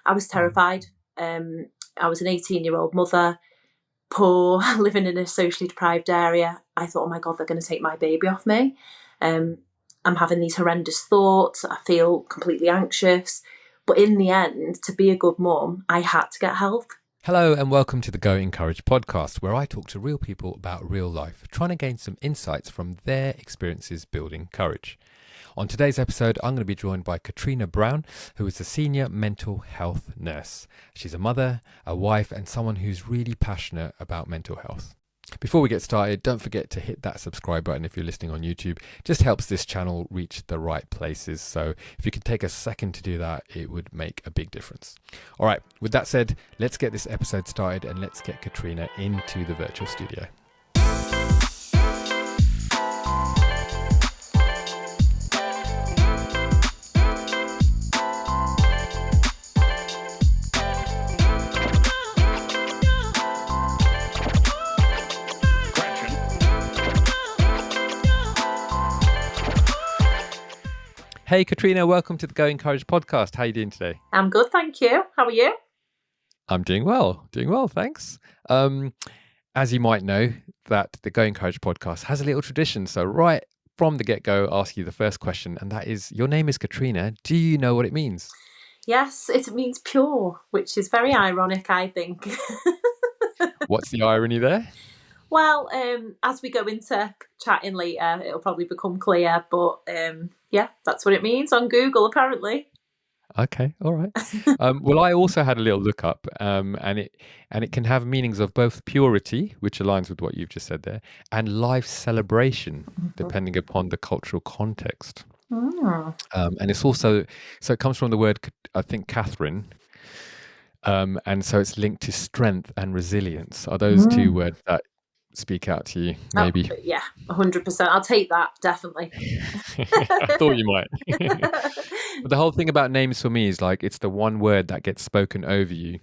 I was terrified. I was an 18-year-old mother, poor, living in a socially deprived area. I thought, oh my God, they're going to take my baby off me. I'm having these horrendous thoughts. I feel completely anxious. But in the end, to be a good mum, I had to get help. Hello and welcome to the Go Encourage podcast, where I talk to real people about real life, trying to gain some insights from their experiences building courage. On today's episode, I'm going to be joined by Catrina Brown, who is a senior mental health nurse. She's a mother, a wife, and someone who's really passionate about mental health. Before we get started, don't forget to hit that subscribe button if you're listening on YouTube. It just helps this channel reach the right places. So if you could take a second to do that, it would make a big difference. All right, with that said, let's get this episode started and let's get Catrina into the virtual studio. Hey Catrina, welcome to the Go Encourage podcast. How are you doing today? I'm good, thank you. How are you? I'm doing well, thanks. As you might know, that the Go Encourage podcast has a little tradition. So right from the get-go, I'll ask you the first question, and that is, your name is Catrina. Do you know what it means? Yes, it means pure, which is very ironic, I think. What's the irony there? Well, as we go into chatting later, it'll probably become clear. But yeah, that's what it means on Google, apparently. Okay, all right. Well, I also had a little look up, and it can have meanings of both purity, which aligns with what you've just said there, and life celebration, depending upon the cultural context. And it's also, so it comes from the word, I think, Catherine. And so it's linked to strength and resilience. Are those two words that speak out to you, maybe? Oh, yeah, 100%. I'll take that, definitely. I thought you might. But the whole thing about names for me is like, it's the one word that gets spoken over you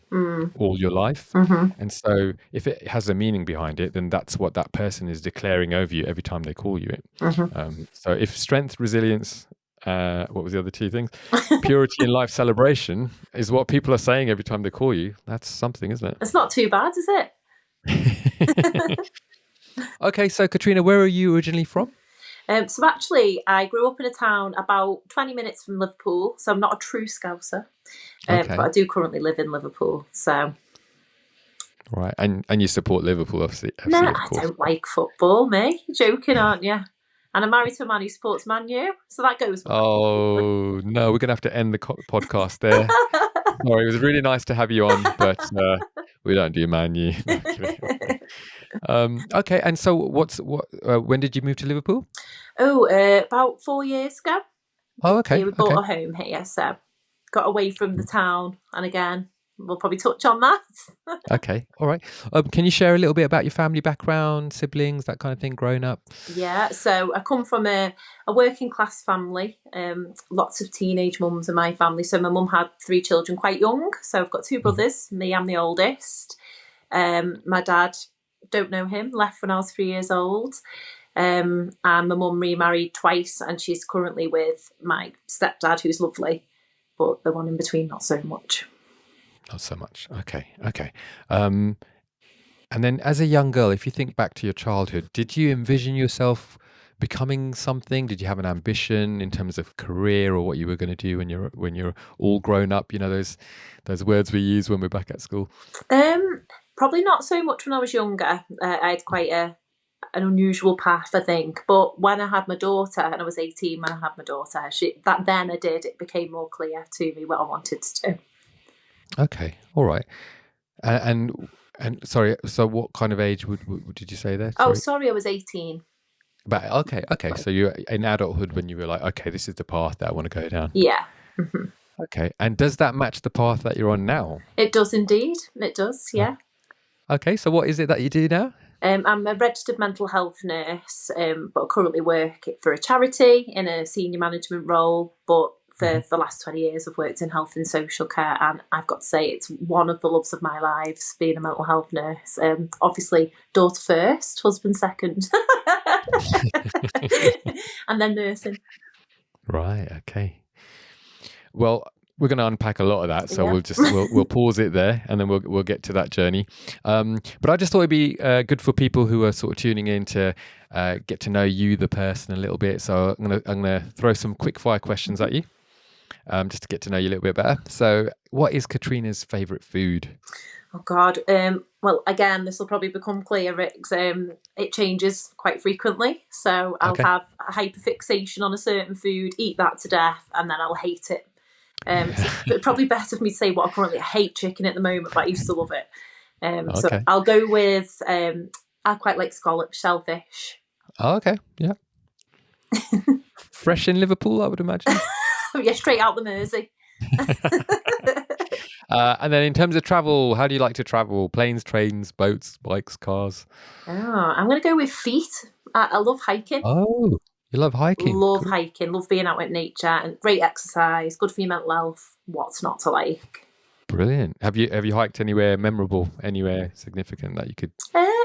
all your life. And so if it has a meaning behind it, then that's what that person is declaring over you every time they call you it. So if strength, resilience, what was the other two things? Purity and life celebration is what people are saying every time they call you. That's something, isn't it? It's not too bad, is it? Okay, so Catrina, where are you originally from? So actually, I grew up in a town about 20 minutes from Liverpool, so I'm not a true Scouser, but I do currently live in Liverpool. So, right, and you support Liverpool, obviously. No, of course. I don't like football, me. You're joking, aren't you? And I'm married to a man who supports Man U, so that goes. Oh no, we're gonna have to end the podcast there. Sorry, it was really nice to have you on, but we don't do Man U. Okay, and so when did you move to Liverpool? About 4 years ago. Oh, okay. We bought a home here, so got away from the town, and again, we'll probably touch on that. Okay, all right. Can you share a little bit about your family background, siblings, that kind of thing, growing up? Yeah, so I come from a working class family. Lots of teenage mums in my family. So my mum had 3 children quite young. So I've got 2 brothers. Me, I'm the oldest. My dad, don't know him, left when I was 3 years old. And my mum remarried twice, and she's currently with my stepdad, who's lovely, but the one in between, not so much. Not so much. Okay. And then as a young girl, if you think back to your childhood, did you envision yourself becoming something? Did you have an ambition in terms of career or what you were going to do when you're all grown up? You know, those words we use when we're back at school. Probably not so much when I was younger. I had quite an unusual path, I think. But when I had my daughter, and I was 18 when I had my daughter, it became more clear to me what I wanted to do. Okay, all right. And sorry, so what kind of age did you say there? Sorry, I was 18. But okay. So you're in adulthood when you were like, okay, this is the path that I want to go down. Yeah. Okay, and does that match the path that you're on now? It does indeed. It does, yeah. Okay, so what is it that you do now? I'm a registered mental health nurse, but I currently work for a charity in a senior management role. But for the last 20 years, I've worked in health and social care, and I've got to say it's one of the loves of my lives, being a mental health nurse. Obviously, daughter first, husband second, and then nursing. Right, okay. Well, we're going to unpack a lot of that, so Yeah. we'll pause it there, and then we'll get to that journey. But I just thought it'd be good for people who are sort of tuning in to get to know you, the person, a little bit. So I'm gonna throw some quick fire questions at you, just to get to know you a little bit better. So, what is Catrina's favourite food? Oh God. Well, again, this will probably become clear. It changes quite frequently. So I'll have a hyperfixation on a certain food, eat that to death, and then I'll hate it. So probably better for me to say what I currently hate chicken at the moment, but I used to love it. So I'll go with I quite like scallop shellfish. Oh, okay, yeah. Fresh in Liverpool, I would imagine. Yeah, straight out the Mersey. And then in terms of travel, how do you like to travel? Planes, trains, boats, bikes, cars? Oh, I'm going to go with feet. I love hiking. Oh, you love hiking? Love hiking. Love being out in nature, and great exercise, good for your mental health. What's not to like? Brilliant. Have you hiked anywhere memorable, anywhere significant that you could?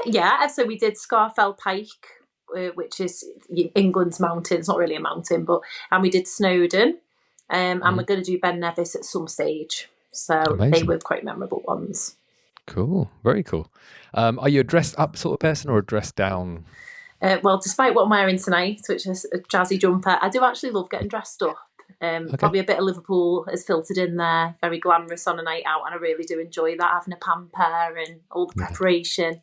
Yeah, so we did Scafell Pike, which is England's mountain. It's not really a mountain, and we did Snowdon, and we're going to do Ben Nevis at some stage. So Amazing. They were quite memorable ones. Cool, very cool. Are you a dressed up sort of person or a dressed down? Well, despite what I'm wearing tonight, which is a jazzy jumper, I do actually love getting dressed up. Probably a bit of Liverpool has filtered in there, very glamorous on a night out, and I really do enjoy that, having a pamper and all the preparation.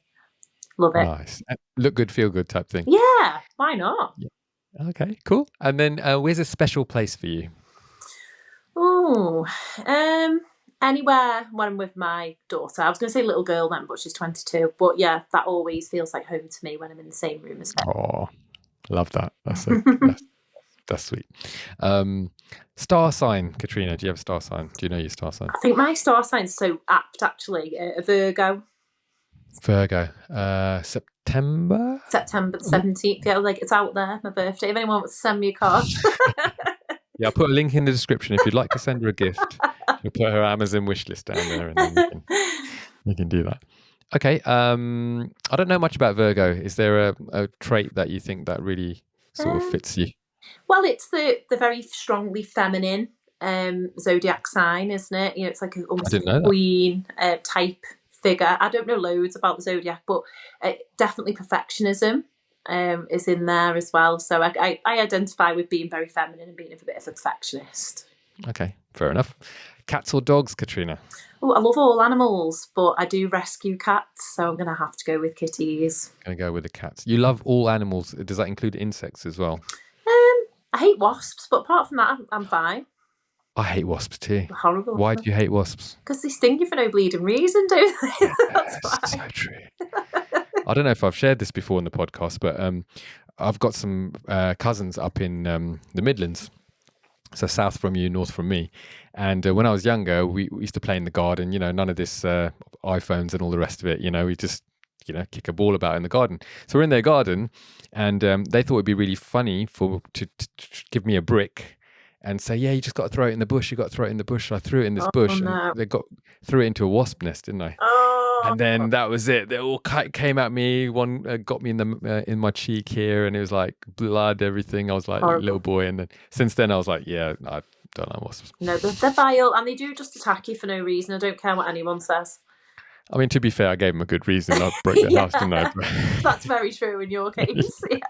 Love it. Nice. Look good, feel good type thing. Yeah, why not? Yeah. Okay, cool. And then where's a special place for you? Oh, anywhere when I'm with my daughter. I was going to say little girl then, but she's 22. But yeah, that always feels like home to me when I'm in the same room as her. Oh, love that. That's sweet. Star sign, Catrina. Do you have a star sign? Do you know your star sign? I think my star sign's so apt, actually. A Virgo. Virgo. September the 17th. Yeah, like it's out there, my birthday. If anyone wants to send me a card. Yeah, I'll put a link in the description if you'd like to send her a gift. We'll put her Amazon wish list down there, and then you can do that. Okay. I don't know much about Virgo. Is there a trait that you think that really sort of fits you? Well, it's the very strongly feminine zodiac sign, isn't it? It's like almost a queen type figure. I don't know loads about the zodiac, but definitely perfectionism is in there as well. So I identify with being very feminine and being a bit of a perfectionist. Okay, fair enough. Cats or dogs, Catrina? Oh, I love all animals, but I do rescue cats, so I'm going to have to go with kitties. Going to go with the cats. You love all animals. Does that include insects as well? I hate wasps, but apart from that, I'm fine. I hate wasps too. They're horrible. Why do you hate wasps? Because they sting you for no bleeding reason, don't they? That's so true. I don't know if I've shared this before in the podcast, but I've got some cousins up in the Midlands. So south from you, north from me. And when I was younger, we used to play in the garden, none of this iPhones and all the rest of it. We just, kick a ball about in the garden. So we're in their garden, and they thought it'd be really funny to give me a brick and say, yeah, you just got to throw it in the bush. You got to throw it in the bush. So I threw it in this bush, no. and they threw it into a wasp nest, didn't they? And then that was it. They all came at me. One got me in my cheek here, and it was like blood, everything. I was like a little boy, and then since then I was like, yeah, I don't know wasps. No, they're vile, and they do just attack you for no reason. I don't care what anyone says. I mean, to be fair, I gave them a good reason. I broke their house, didn't I? That's very true in your case. Yeah.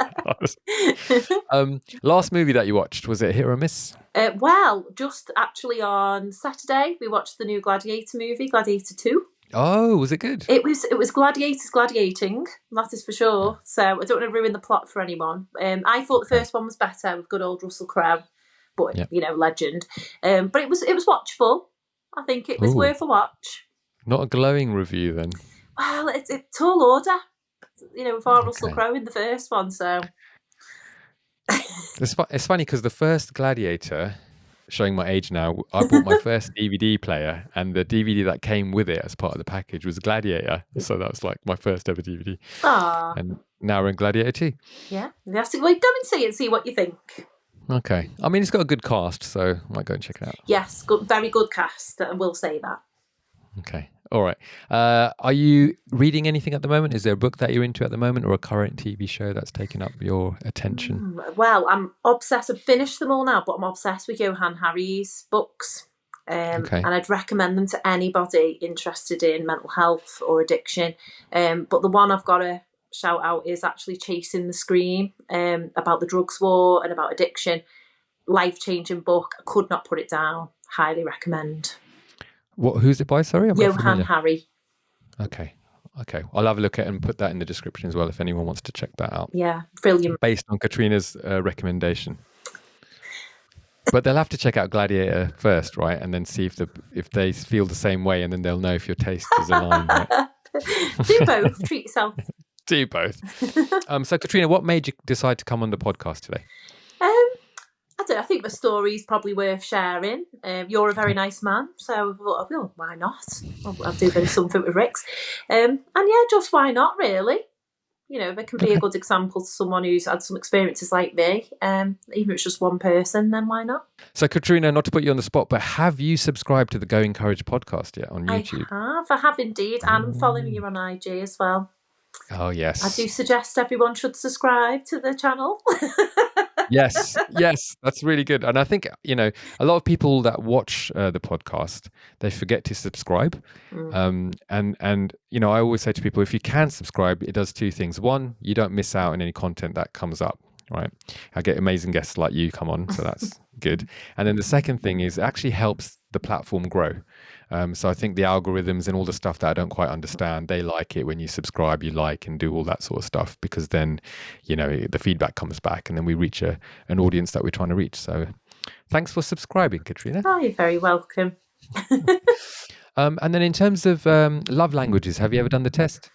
Last movie that you watched, was it hit or miss? Well, just actually on Saturday, we watched the new Gladiator movie, Gladiator 2. Oh, was it good? It was gladiators gladiating, that is for sure. So I don't want to ruin the plot for anyone. I thought the first one was better with good old Russell Crowe, but legend. But it was watchable. I think it was worth a watch. Not a glowing review then. Well, it's tall order, with our Russell Crowe in the first one. So it's funny because the first Gladiator, showing my age now, I bought my first DVD player, and the DVD that came with it as part of the package was Gladiator. So that was like my first ever DVD. Aww. And now we're in Gladiator 2. Yeah, you have to go and see it and see what you think. Okay. I mean, it's got a good cast, so I might go and check it out. Yes, very good cast, I will say that. Okay. All right. Are you reading anything at the moment? Is there a book that you're into at the moment, or a current TV show that's taken up your attention? Well, I'm obsessed. I've finished them all now, but I'm obsessed with Johann Harry's books. Okay. And I'd recommend them to anybody interested in mental health or addiction. But the one I've got to shout out is actually Chasing the Scream, about the drugs war and about addiction. Life-changing book. I could not put it down. Highly recommend. Who's it by? Sorry, I'm not Johann familiar. Hari. Okay. I'll have a look at it and put that in the description as well if anyone wants to check that out. Yeah, brilliant. Based on Catrina's recommendation. But they'll have to check out Gladiator first, right? And then see if they feel the same way, and then they'll know if your taste is aligned. Right? Do both. Treat yourself. Do both. So, Catrina, what made you decide to come on the podcast today? I think my story's probably worth sharing. You're a very nice man, so I thought, oh, why not? I'll do a bit of something with Rix. And yeah, just why not, really? You know, if it can be a good example to someone who's had some experiences like me, even if it's just one person, then why not? So, Catrina, not to put you on the spot, but have you subscribed to the Go Encourage podcast yet on YouTube? I have indeed, and I'm following you on IG as well. Oh, yes. I do suggest everyone should subscribe to the channel. Yes, that's really good. And I think, a lot of people that watch the podcast, they forget to subscribe. And I always say to people, if you can subscribe, it does two things. One, you don't miss out on any content that comes up, right? I get amazing guests like you come on, so that's good. And then the second thing is it actually helps the platform grow. So I think the algorithms and all the stuff that I don't quite understand, they like it when you subscribe, you like and do all that sort of stuff, because then, the feedback comes back and then we reach an audience that we're trying to reach. So thanks for subscribing, Catrina. Oh, you're very welcome. And then in terms of love languages, have you ever done the test?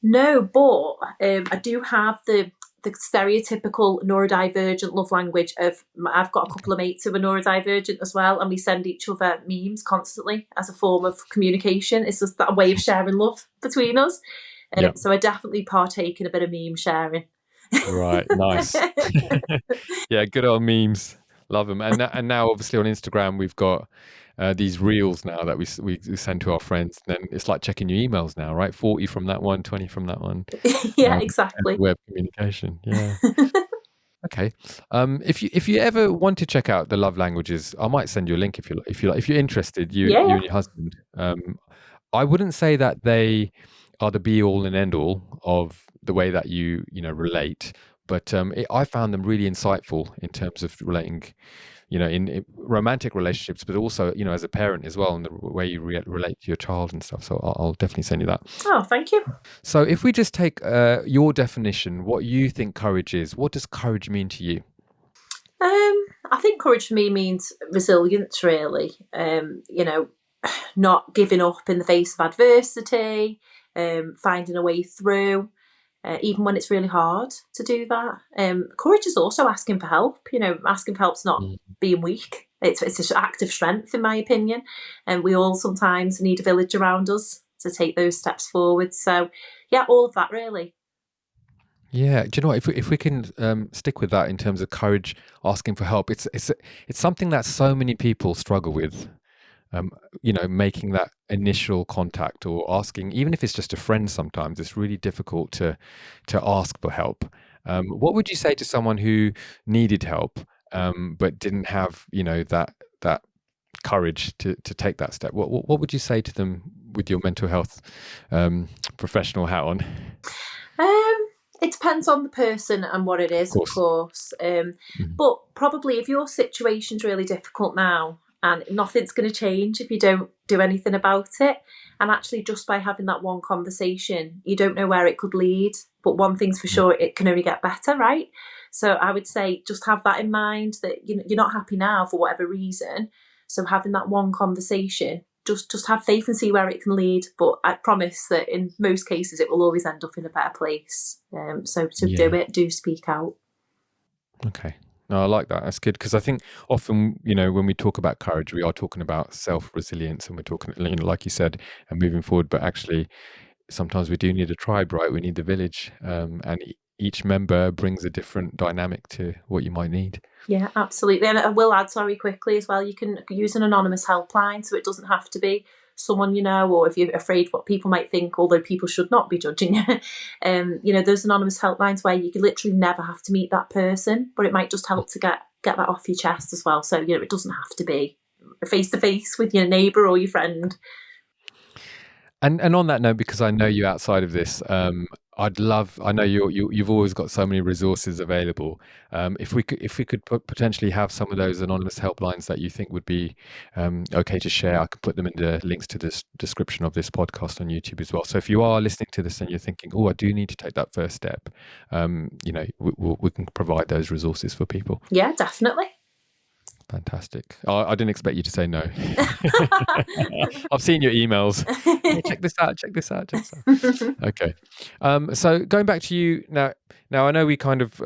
No, but I do have the stereotypical neurodivergent love language of, I've got a couple of mates who are neurodivergent as well, and we send each other memes constantly as a form of communication. It's just that way of sharing love between us. So I definitely partake in a bit of meme sharing. Right, nice. Yeah, good old memes. Love them. And now obviously on Instagram we've got these reels now that we send to our friends. And then it's like checking your emails now, right? 40 from that one, 20 from that one. Yeah, exactly. Web communication. Yeah. Okay. If you ever want to check out the love languages, I might send you a link if you're interested. You and your husband. I wouldn't say that they are the be all and end all of the way that you relate, but I found them really insightful in terms of relating, in romantic relationships, but also as a parent as well, and the way you relate to your child and stuff. So I'll definitely send you that. Oh, thank you. So if we just take your definition, what you think courage is, what does courage mean to you? I think courage for me means resilience, really. Not giving up in the face of adversity, finding a way through, even when it's really hard to do that. Courage is also asking for help. Asking for help's not being weak. It's an act of strength, in my opinion. And we all sometimes need a village around us to take those steps forward. So, yeah, all of that, really. Yeah, do you know what? If we can stick with that in terms of courage, asking for help, it's something that so many people struggle with. Making that initial contact or asking, even if it's just a friend, sometimes it's really difficult to ask for help. What would you say to someone who needed help but didn't have that courage to take that step? What would you say to them with your mental health professional hat on? It depends on the person and what it is, of course. But probably if your situation's really difficult now, and nothing's going to change if you don't do anything about it. And actually, just by having that one conversation, you don't know where it could lead. But one thing's for sure, it can only get better, right? So I would say just have that in mind, that you're not happy now for whatever reason. So having that one conversation, just have faith and see where it can lead. But I promise that in most cases, it will always end up in a better place. So do speak out. Okay. No, I like that. That's good, because I think often, when we talk about courage, we are talking about self-resilience, and we're talking, like you said, and moving forward. But actually, sometimes we do need a tribe, right? We need the village, and each member brings a different dynamic to what you might need. Yeah, absolutely. And I will add, quickly as well, you can use an anonymous helpline, so it doesn't have to be someone or if you're afraid what people might think, although people should not be judging you. There's anonymous helplines where you can literally never have to meet that person, but it might just help to get that off your chest as well. So, it doesn't have to be face to face with your neighbour or your friend. And on that note, because I know you outside of this, I know you've always got so many resources available. If we could potentially have some of those anonymous helplines that you think would be okay to share, I could put them in the links to this description of this podcast on YouTube as well. So if you are listening to this and you're thinking, oh, I do need to take that first step, we can provide those resources for people. Yeah, definitely. Fantastic. I didn't expect you to say no. I've seen your emails. Hey, check this out. Okay. So going back to you now I know we kind of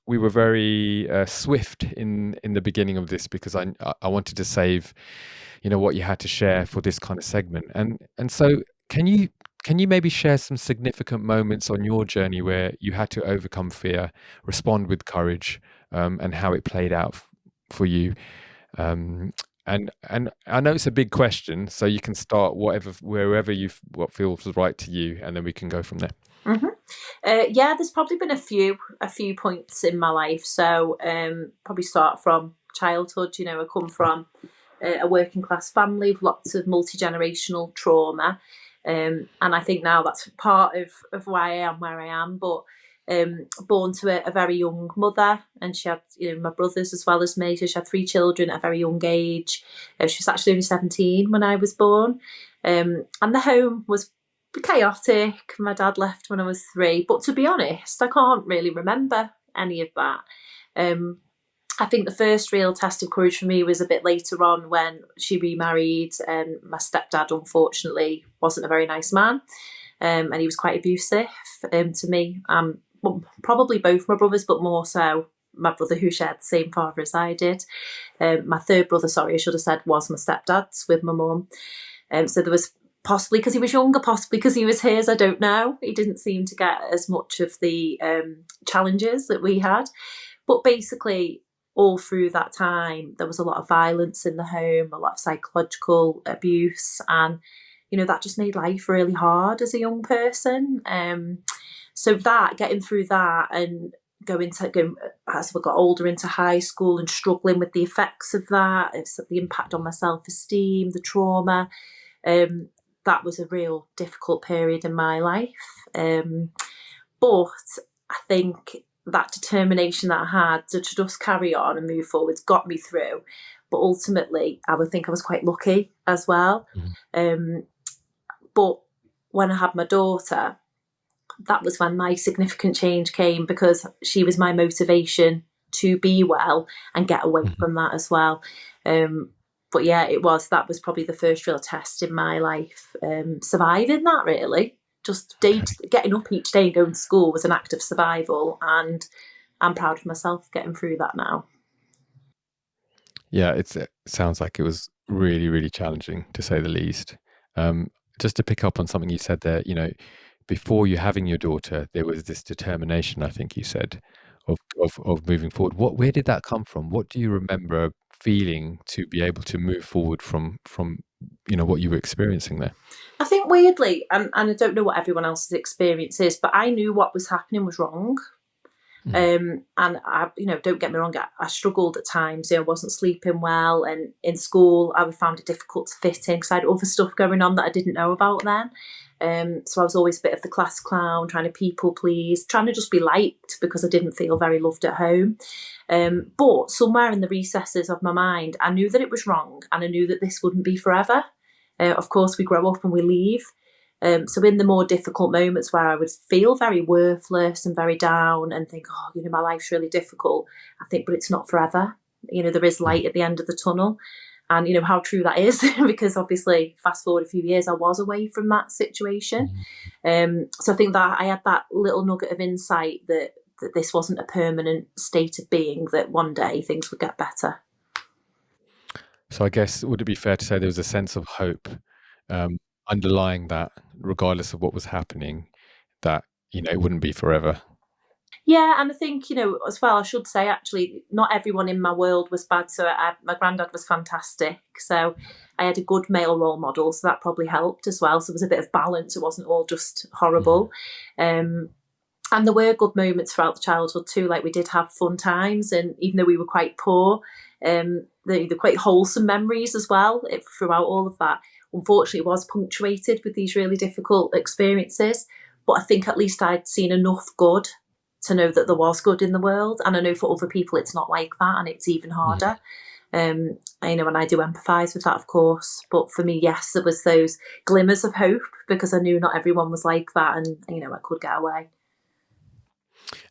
we were very swift in the beginning of this because I wanted to save what you had to share for this kind of segment. And so can you maybe share some significant moments on your journey where you had to overcome fear, respond with courage, and how it played out for you? And I know it's a big question, so you can start wherever what feels right to you, and then we can go from there. Mm-hmm. Yeah, there's probably been a few points in my life. So probably start from childhood. I come from a working class family with lots of multi-generational trauma, and I think now that's part of why I am where I am. But born to a very young mother, and she had my brothers as well as me, so she had 3 children at a very young age. She was actually only 17 when I was born, and the home was chaotic. My dad left when I was 3, but to be honest, I can't really remember any of that. I think the first real test of courage for me was a bit later on when she remarried, and my stepdad unfortunately wasn't a very nice man, and he was quite abusive to me. Well, probably both my brothers, but more so my brother who shared the same father as I did. My third brother, sorry, I should have said, was my stepdad's with my mum. So there was, possibly because he was younger, possibly because he was his, I don't know. He didn't seem to get as much of the challenges that we had. But basically, all through that time, there was a lot of violence in the home, a lot of psychological abuse, and that just made life really hard as a young person. So getting through that and going as we got older into high school and struggling with the effects of that, it's the impact on my self-esteem, the trauma, that was a real difficult period in my life. But I think that determination that I had to just carry on and move forward got me through. But ultimately, I would think I was quite lucky as well. Mm-hmm. But when I had my daughter, that was when my significant change came, because she was my motivation to be well and get away from that as well. But yeah, that was probably the first real test in my life. Surviving that, really. Just getting up each day and going to school was an act of survival, and I'm proud of myself getting through that now. Yeah, it sounds like it was really, really challenging, to say the least. Just to pick up on something you said there, before you having your daughter, there was this determination, I think you said, of moving forward. Where did that come from? What do you remember feeling to be able to move forward from what you were experiencing there? I think weirdly, and I don't know what everyone else's experience is, but I knew what was happening was wrong. And I, don't get me wrong, I struggled at times. I wasn't sleeping well, and in school I found it difficult to fit in because I had other stuff going on that I didn't know about then. So I was always a bit of the class clown, trying to people please, trying to just be liked because I didn't feel very loved at home. But somewhere in the recesses of my mind, I knew that it was wrong, and I knew that this wouldn't be forever. Of course, we grow up and we leave. So in the more difficult moments where I would feel very worthless and very down and think, my life's really difficult, I think, but it's not forever. There is light at the end of the tunnel. And how true that is, because obviously fast forward a few years, I was away from that situation. So I think that I had that little nugget of insight that this wasn't a permanent state of being, that one day things would get better. So I guess, would it be fair to say there was a sense of hope underlying that, regardless of what was happening, that, it wouldn't be forever? Yeah, and I think, as well, I should say, actually, not everyone in my world was bad. So my granddad was fantastic. So I had a good male role model, so that probably helped as well. So there was a bit of balance. It wasn't all just horrible. And there were good moments throughout the childhood too. Like, we did have fun times, and even though we were quite poor, the quite wholesome memories as well throughout all of that. Unfortunately, it was punctuated with these really difficult experiences, but I think at least I'd seen enough good to know that there was good in the world. And I know for other people it's not like that, and it's even harder. And I do empathise with that, of course. But for me, yes, there was those glimmers of hope, because I knew not everyone was like that, and I could get away.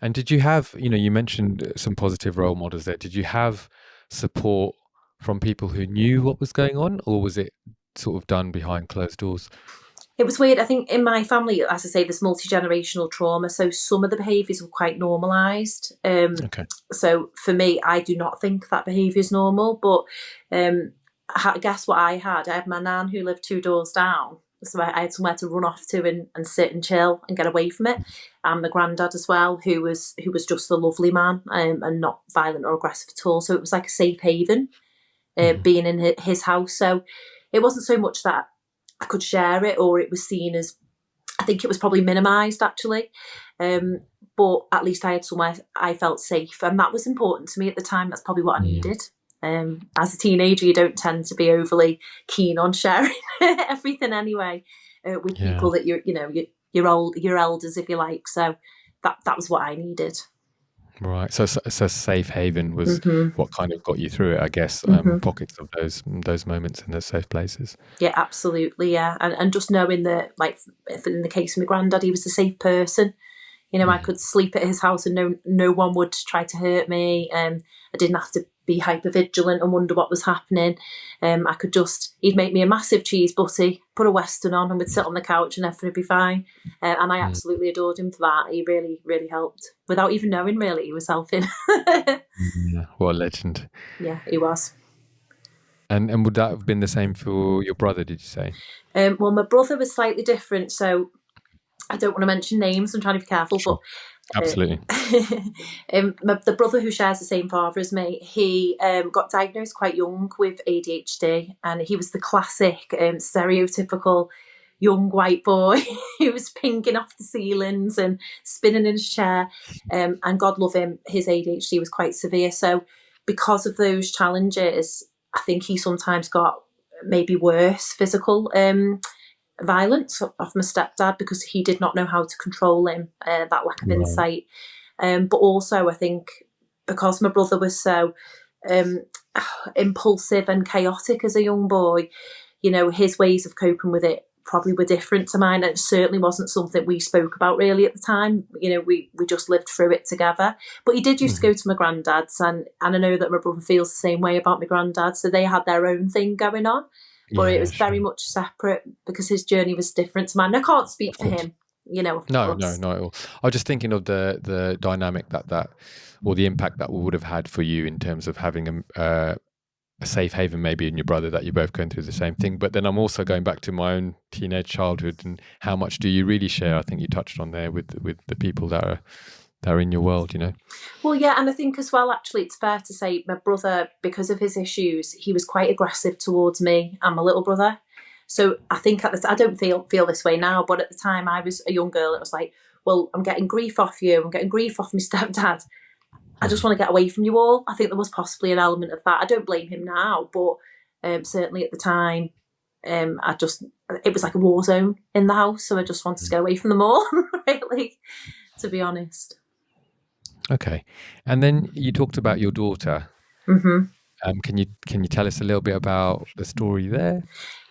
And did you have, you mentioned some positive role models there. Did you have support from people who knew what was going on, or was it sort of done behind closed doors? It was weird. I think in my family, as I say, there's multi-generational trauma, so some of the behaviours were quite normalised. Okay. So for me, I do not think that behaviour is normal. But guess what I had? I had my nan who lived 2 doors down, so I had somewhere to run off to and sit and chill and get away from it. And my granddad as well, who was just a lovely man, and not violent or aggressive at all. So it was like a safe haven, being in his house. So it wasn't so much that I could share it, or it was seen as, I think it was probably minimised actually. But at least I had somewhere I felt safe, and that was important to me at the time. That's probably what I needed. As a teenager, you don't tend to be overly keen on sharing everything anyway, with people that your elders, if you like. So that was what I needed. Right. So safe haven was what kind of got you through it, I guess. Pockets of those moments in those safe places. Yeah, absolutely. Yeah, and just knowing that, like, if in the case of my granddad, he was a safe person. I could sleep at his house and no one would try to hurt me. I didn't have to be hyper vigilant and wonder what was happening. I could he'd make me a massive cheese butty, put a Western on, and we'd sit on the couch and everything would be fine. And I absolutely adored him for that. He really, really helped without even knowing, really, he was helping. What a legend. Yeah, he was. And would that have been the same for your brother, did you say? Well, my brother was slightly different, so I don't want to mention names. I'm trying to be careful, Sure. but Absolutely. The brother who shares the same father as me, he got diagnosed quite young with ADHD, and he was the classic stereotypical young white boy who was pinging off the ceilings and spinning in his chair. And God love him, his ADHD was quite severe. So because of those challenges, I think he sometimes got maybe worse physical violence off my stepdad, because he did not know how to control him, that lack of insight. But also I think because my brother was so impulsive and chaotic as a young boy, his ways of coping with it probably were different to mine. And it certainly wasn't something we spoke about really at the time. We just lived through it together. But he did used to go to my granddad's, and I know that my brother feels the same way about my granddad. So they had their own thing going on. But it was very much separate because his journey was different to mine. I can't speak for him, of No, course. not at all. I was just thinking of the dynamic that or the impact that would have had for you in terms of having a safe haven maybe in your brother, that you're both going through the same thing. But then I'm also going back to my own teenage childhood, and how much do you really share? I think you touched on there with the people that are in your world, Well, yeah, and I think as well, actually, it's fair to say my brother, because of his issues, he was quite aggressive towards me and my little brother. So I think I don't feel this way now, but at the time I was a young girl, it was like, well, I'm getting grief off you, I'm getting grief off my stepdad. I just want to get away from you all. I think there was possibly an element of that. I don't blame him now, but certainly at the time, it was like a war zone in the house, so I just wanted to get away from them all, really, to be honest. Okay. And then you talked about your daughter. Can you tell us a little bit about the story there?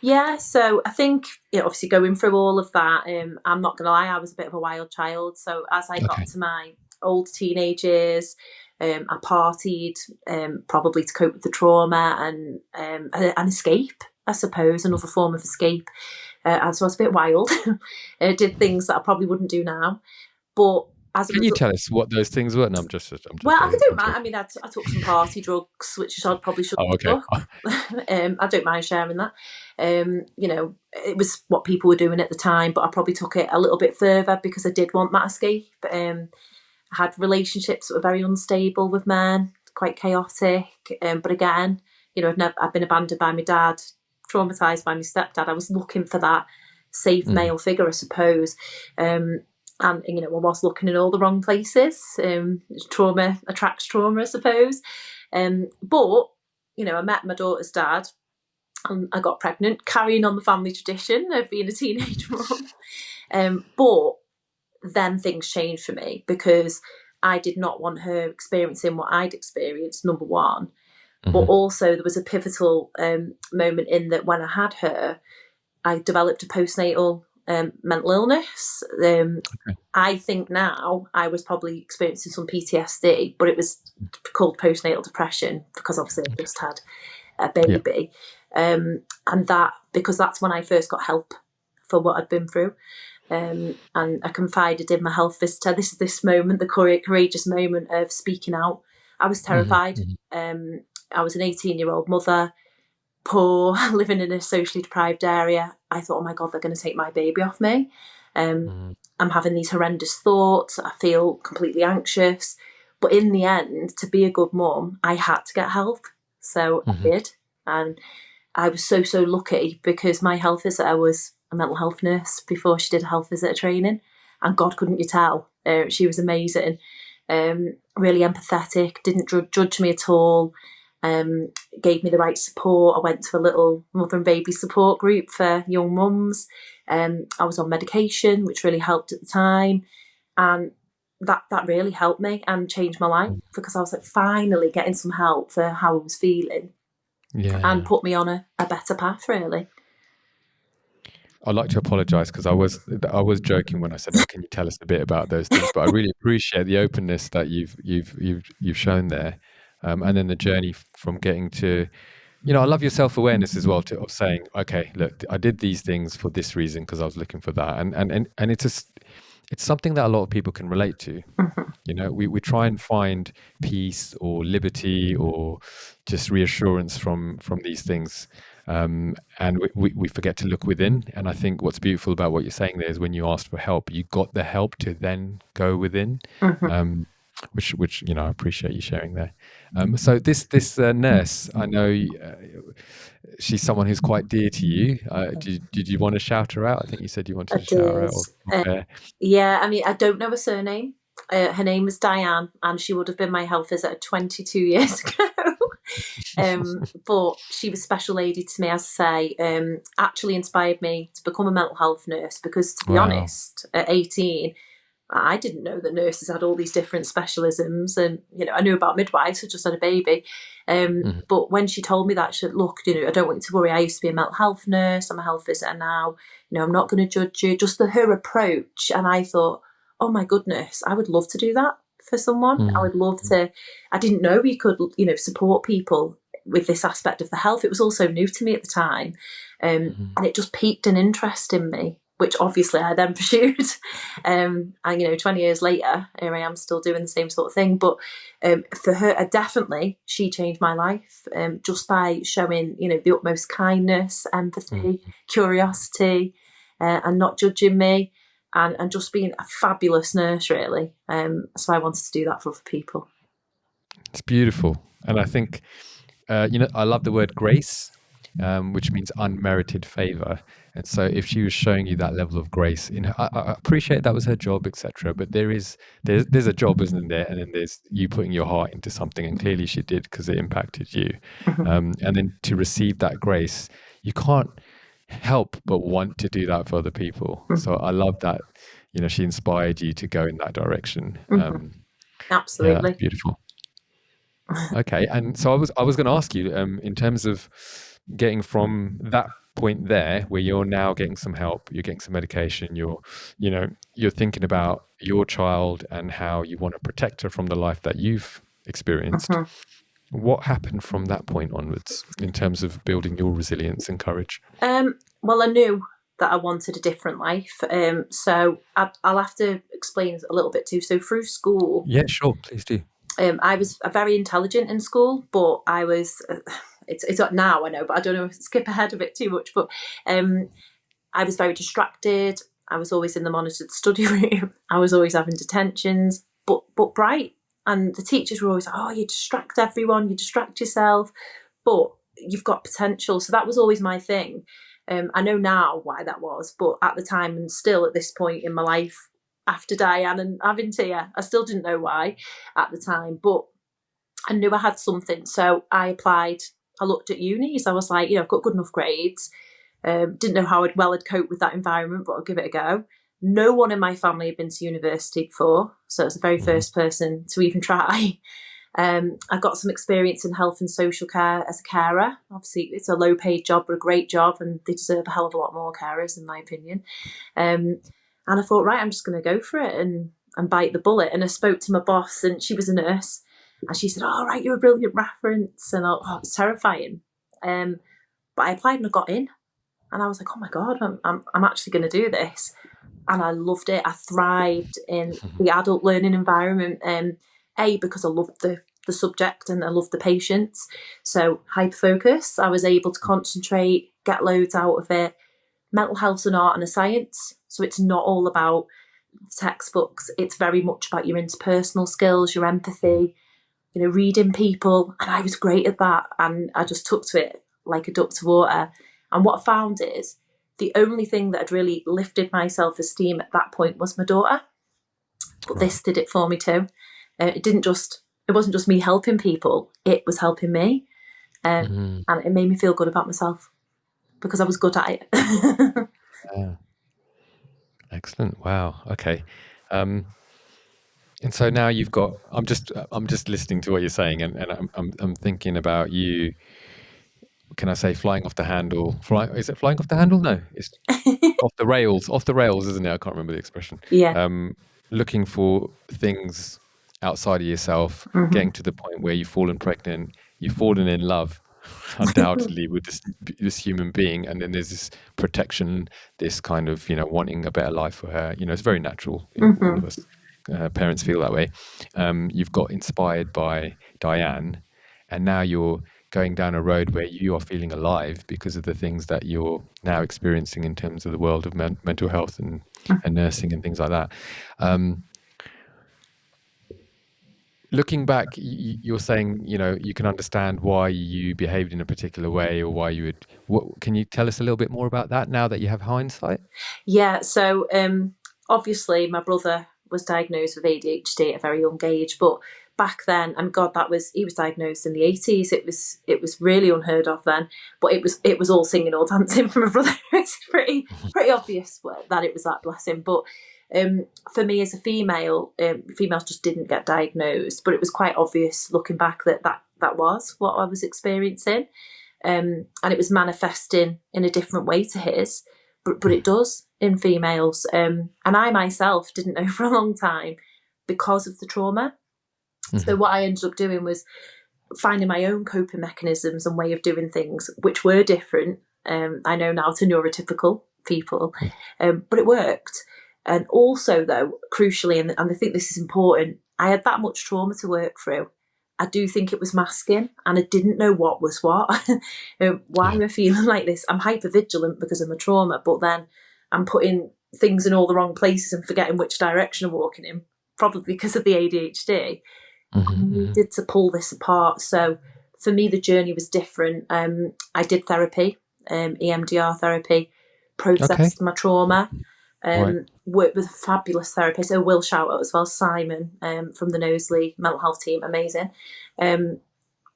Yeah, so I think, obviously going through all of that, I'm not going to lie, I was a bit of a wild child. So as I got to my old teenage years, I partied, probably to cope with the trauma and an escape, I suppose, another form of escape. And so I was a bit wild. Did things that I probably wouldn't do now. But Can you tell us what those things were? No, I'm just well, I don't mind. I mean, I took some party drugs, which I probably shouldn't have took. I don't mind sharing that. It was what people were doing at the time, but I probably took it a little bit further because I did want that escape. I had relationships that were very unstable with men, quite chaotic. But again, I've been abandoned by my dad, traumatised by my stepdad. I was looking for that safe male figure, I suppose. And I was looking in all the wrong places. Trauma attracts trauma, I suppose. But I met my daughter's dad and I got pregnant, carrying on the family tradition of being a teenage mum. But then things changed for me because I did not want her experiencing what I'd experienced, number one. But also there was a pivotal moment in that when I had her, I developed a postnatal mental illness. I think now I was probably experiencing some PTSD, but it was called postnatal depression because obviously I just had a baby. And that, because that's when I first got help for what I'd been through. And I confided in my health visitor. This is this moment, the courageous moment of speaking out. I was terrified. I was an 18-year-old mother, poor, living in a socially deprived area. I thought, oh my God, they're going to take my baby off me. I'm having these horrendous thoughts. I feel completely anxious. But in the end, to be a good mum, I had to get help. So I did. And I was so lucky because my health visitor was a mental health nurse before she did a health visitor training. And God, couldn't you tell? She was amazing, really empathetic, didn't judge me at all, gave me the right support. I went to a little mother and baby support group for young mums. I was on medication, which really helped at the time. And that really helped me and changed my life because I was like finally getting some help for how I was feeling and put me on a better path, really. I'd like to apologise because I was joking when I said, "Oh, can you tell us a bit about those things?" But I really appreciate the openness that you've shown there, and then the journey from getting to, I love your self-awareness as well, of saying, "Okay, look, I did these things for this reason because I was looking for that," and it's something that a lot of people can relate to. We try and find peace or liberty or just reassurance from these things. And we forget to look within. And I think what's beautiful about what you're saying there is when you asked for help, you got the help to then go within, which I appreciate you sharing there. So this nurse, I know she's someone who's quite dear to you. Did you want to shout her out? I think you said you wanted to shout her out. Yeah, I mean, I don't know her surname. Her name was Diane, and she would have been my health visitor 22 years ago. But she was special lady to me, as I say, actually inspired me to become a mental health nurse because, to be honest, at 18, I didn't know that nurses had all these different specialisms. And, I knew about midwives who just had a baby. But when she told me that, she said, look, I don't want you to worry. I used to be a mental health nurse. I'm a health visitor now. I'm not going to judge you. Just her approach. And I thought, oh my goodness, I would love to do that for someone. I would love to. I didn't know you could, support people with this aspect of the health. It was also new to me at the time. And it just piqued an interest in me, which obviously I then pursued. And, 20 years later, here I am still doing the same sort of thing. But for her, definitely, she changed my life just by showing, the utmost kindness, empathy, curiosity, and not judging me. And just being a fabulous nurse, really. So I wanted to do that for other people. It's beautiful. And I think, I love the word grace, which means unmerited favor. And so if she was showing you that level of grace, I appreciate that was her job, etc. But there's a job, isn't there? And then there's you putting your heart into something. And clearly she did because it impacted you. And then to receive that grace, you can't help but want to do that for other people. So I love that, she inspired you to go in that direction. Absolutely. Yeah, beautiful. Okay. And so I was going to ask you, in terms of getting from that point there, where you're now getting some help, you're getting some medication, you're thinking about your child and how you want to protect her from the life that you've experienced. What happened from that point onwards in terms of building your resilience and courage? Well, I knew that I wanted a different life. So I'll have to explain a little bit too. So through school. Yeah, sure. Please do. I was very intelligent in school, but I was, it's not now, I know, but I don't know, skip ahead of it too much. But I was very distracted. I was always in the monitored study room. I was always having detentions, but bright. And the teachers were always like, oh, you distract everyone, you distract yourself, but you've got potential. So that was always my thing. I know now why that was, but at the time and still at this point in my life, after Diane and having Tia, I still didn't know why at the time, but I knew I had something. So I applied I looked at uni. So I was like, I've got good enough grades. Didn't know how I'd cope with that environment, but I'll give it a go. No one in my family had been to university before, so I was the very first person to even try. I got some experience in health and social care as a carer. Obviously, it's a low-paid job, but a great job, and they deserve a hell of a lot more carers, in my opinion. And I thought, right, I'm just going to go for it and bite the bullet. And I spoke to my boss, and she was a nurse, and she said, "Oh, right, you're a brilliant reference," and it was terrifying. But I applied and I got in, and I was like, "Oh my God, I'm actually going to do this." And I loved it. I thrived in the adult learning environment. Because I loved the subject and I loved the patients. So hyper focus. I was able to concentrate, get loads out of it. Mental health's an art and a science. So it's not all about textbooks. It's very much about your interpersonal skills, your empathy, reading people. And I was great at that. And I just took to it like a duck to water. And what I found is the only thing that had really lifted my self-esteem at that point was my daughter. But this did it for me too. It wasn't just me helping people, it was helping me. And it made me feel good about myself because I was good at it. Yeah. Excellent. Wow. Okay. And so now you've got, I'm just listening to what you're saying, and I'm thinking about you. Can I say flying off the handle? Is it flying off the handle? No, it's off the rails. Off the rails, isn't it? I can't remember the expression. Yeah. Looking for things outside of yourself, getting to the point where you've fallen pregnant, you've fallen in love, undoubtedly, with this human being, and then there's this protection, this kind of wanting a better life for her. It's very natural. All of us parents feel that way. You've got inspired by Diane, and now you're going down a road where you are feeling alive because of the things that you're now experiencing in terms of the world of mental health and nursing and things like that. Looking back, you're saying, you can understand why you behaved in a particular way or why you would. Can you tell us a little bit more about that now that you have hindsight? Yeah. So obviously my brother was diagnosed with ADHD at a very young age, but back then, and God, he was diagnosed in the 80s. It was really unheard of then, but it was all singing, all dancing for my brother. It's pretty obvious that it was that, bless him. But for me as a female, females just didn't get diagnosed, but it was quite obvious looking back that was what I was experiencing. And it was manifesting in a different way to his, but it does in females. And I myself didn't know for a long time because of the trauma. So what I ended up doing was finding my own coping mechanisms and way of doing things, which were different. I know now to neurotypical people, but it worked. And also, though, crucially, and I think this is important, I had that much trauma to work through. I do think it was masking, and I didn't know what was what. Why am I feeling like this? I'm hypervigilant because of my trauma, but then I'm putting things in all the wrong places and forgetting which direction I'm walking in, probably because of the ADHD. I needed to pull this apart. So for me, the journey was different. I did therapy, EMDR therapy, processed my trauma, worked with a fabulous therapist. I will shout out as well, Simon, from the Knowsley mental health team, amazing. And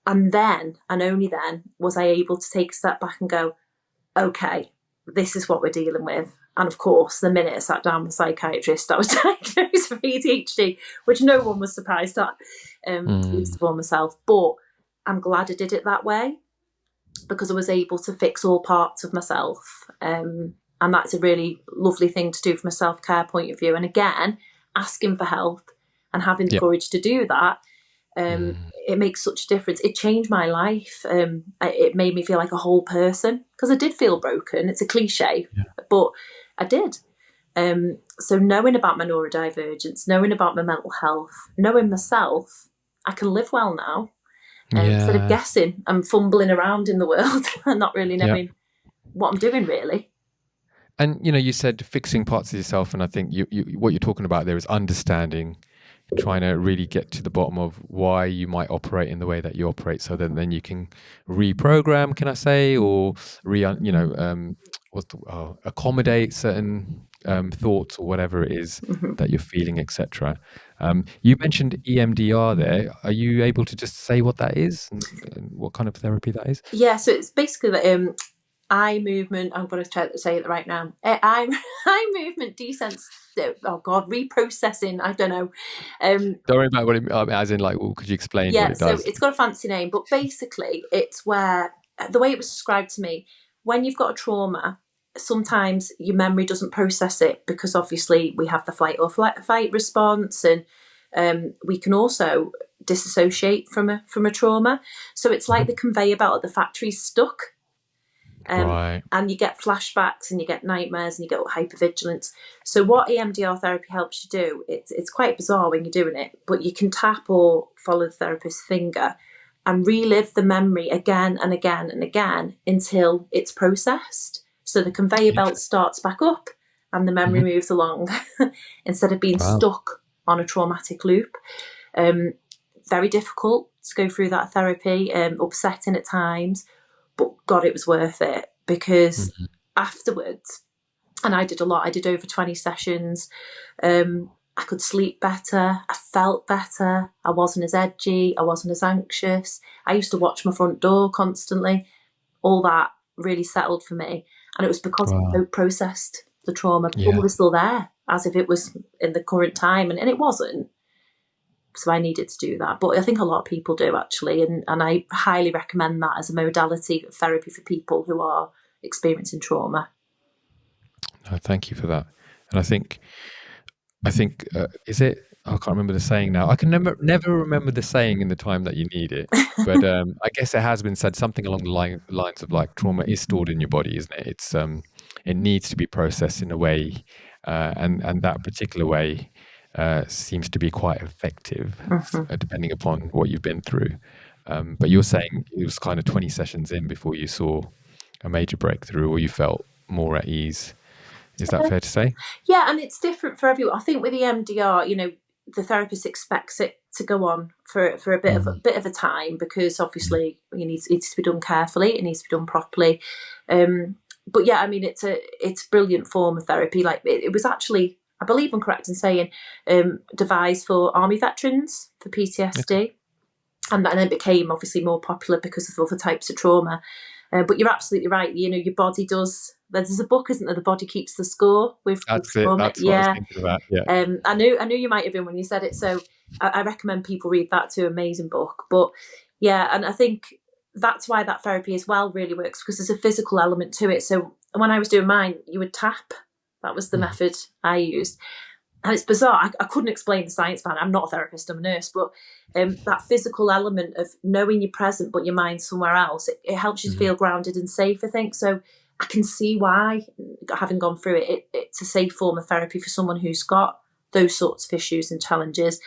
then, and only then, was I able to take a step back and go, okay, this is what we're dealing with. And of course, the minute I sat down with a psychiatrist, I was diagnosed with ADHD, which no one was surprised at, least of all myself. But I'm glad I did it that way because I was able to fix all parts of myself. And that's a really lovely thing to do from a self-care point of view. And again, asking for help and having the courage to do that, it makes such a difference. It changed my life. It made me feel like a whole person because I did feel broken. It's a cliche, but I did. So knowing about my neurodivergence, knowing about my mental health, knowing myself, I can live well now. Instead of guessing and fumbling around in the world and not really knowing what I'm doing, really. And, you said fixing parts of yourself. And I think what you're talking about there is understanding, trying to really get to the bottom of why you might operate in the way that you operate, so that then you can reprogram, can I say, or accommodate certain thoughts or whatever it is Mm-hmm. that you're feeling, etc. You mentioned EMDR there. Are you able to just say what that is and what kind of therapy that is? Yeah, so it's basically the eye movement. I'm going to try to say it right now. Eye movement reprocessing. I don't know. Don't worry about what it, as in like, well, could you explain what Yeah, it so does? it's got a fancy name, but basically it's where the way it was described to me, when you've got a trauma, sometimes your memory doesn't process it because obviously we have the fight or fight response, and we can also disassociate from a trauma. So it's like the conveyor belt at the factory's stuck. Right. And you get flashbacks and you get nightmares and you get hypervigilance. So what EMDR therapy helps you do, it's quite bizarre when you're doing it, but you can tap or follow the therapist's finger and relive the memory again and again and again until it's processed. So the conveyor belt starts back up and the memory moves along instead of being stuck on a traumatic loop. Very difficult to go through that therapy, upsetting at times, but God, it was worth it because afterwards, and I did a lot, I did over 20 sessions, I could sleep better, I felt better, I wasn't as edgy, I wasn't as anxious, I used to watch my front door constantly. All that really settled for me, and it was because I processed the trauma. Trauma was still there, as if it was in the current time, and it wasn't. So I needed to do that. But I think a lot of people do, actually, and I highly recommend that as a modality of therapy for people who are experiencing trauma. No, thank you for that. And I think is it? I can't remember the saying now. I can never remember the saying in the time that you need it. But I guess it has been said something along the lines of like trauma is stored in your body, isn't it? It's it needs to be processed in a way, and that particular way seems to be quite effective, depending upon what you've been through. But you're saying it was kind of 20 sessions in before you saw a major breakthrough, or you felt more at ease. Is that fair to say? Yeah, and it's different for everyone. I think with the MDR, the therapist expects it to go on for a bit of a time because obviously it needs to be done carefully. It needs to be done properly. But yeah, I mean, it's a brilliant form of therapy. Like it was actually, I believe I'm correct in saying, devised for army veterans for PTSD, and then it became obviously more popular because of other types of trauma. But you're absolutely right. Your body does. There's a book, isn't there? The Body Keeps the Score. That's it. That's what I was thinking about. Yeah. I knew you might have been when you said it. So I recommend people read that too. Amazing book. But yeah, and I think that's why that therapy as well really works because there's a physical element to it. So when I was doing mine, you would tap. That was the method I used. And it's bizarre. I couldn't explain the science behind it. I'm not a therapist, I'm a nurse, but that physical element of knowing you're present but your mind's somewhere else, it helps you feel grounded and safe, I think. So I can see why, having gone through it, it's a safe form of therapy for someone who's got those sorts of issues and challenges.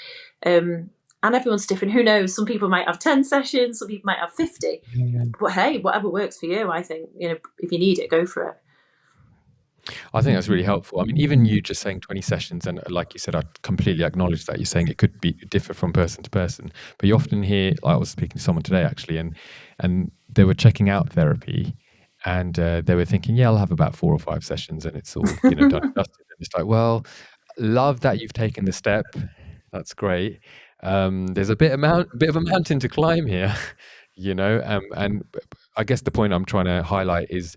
And everyone's different. Who knows? Some people might have 10 sessions, some people might have 50. But hey, whatever works for you, I think, if you need it, go for it. I think that's really helpful. I mean, even you just saying 20 sessions, and like you said, I completely acknowledge that. You're saying it could be differ from person to person, but you often hear, like I was speaking to someone today actually, and they were checking out therapy, and they were thinking, yeah, I'll have about 4 or 5 sessions, and it's all done and dusted. And it's like, well, love that you've taken the step. That's great. There's a bit of a mountain to climb here, and I guess the point I'm trying to highlight is.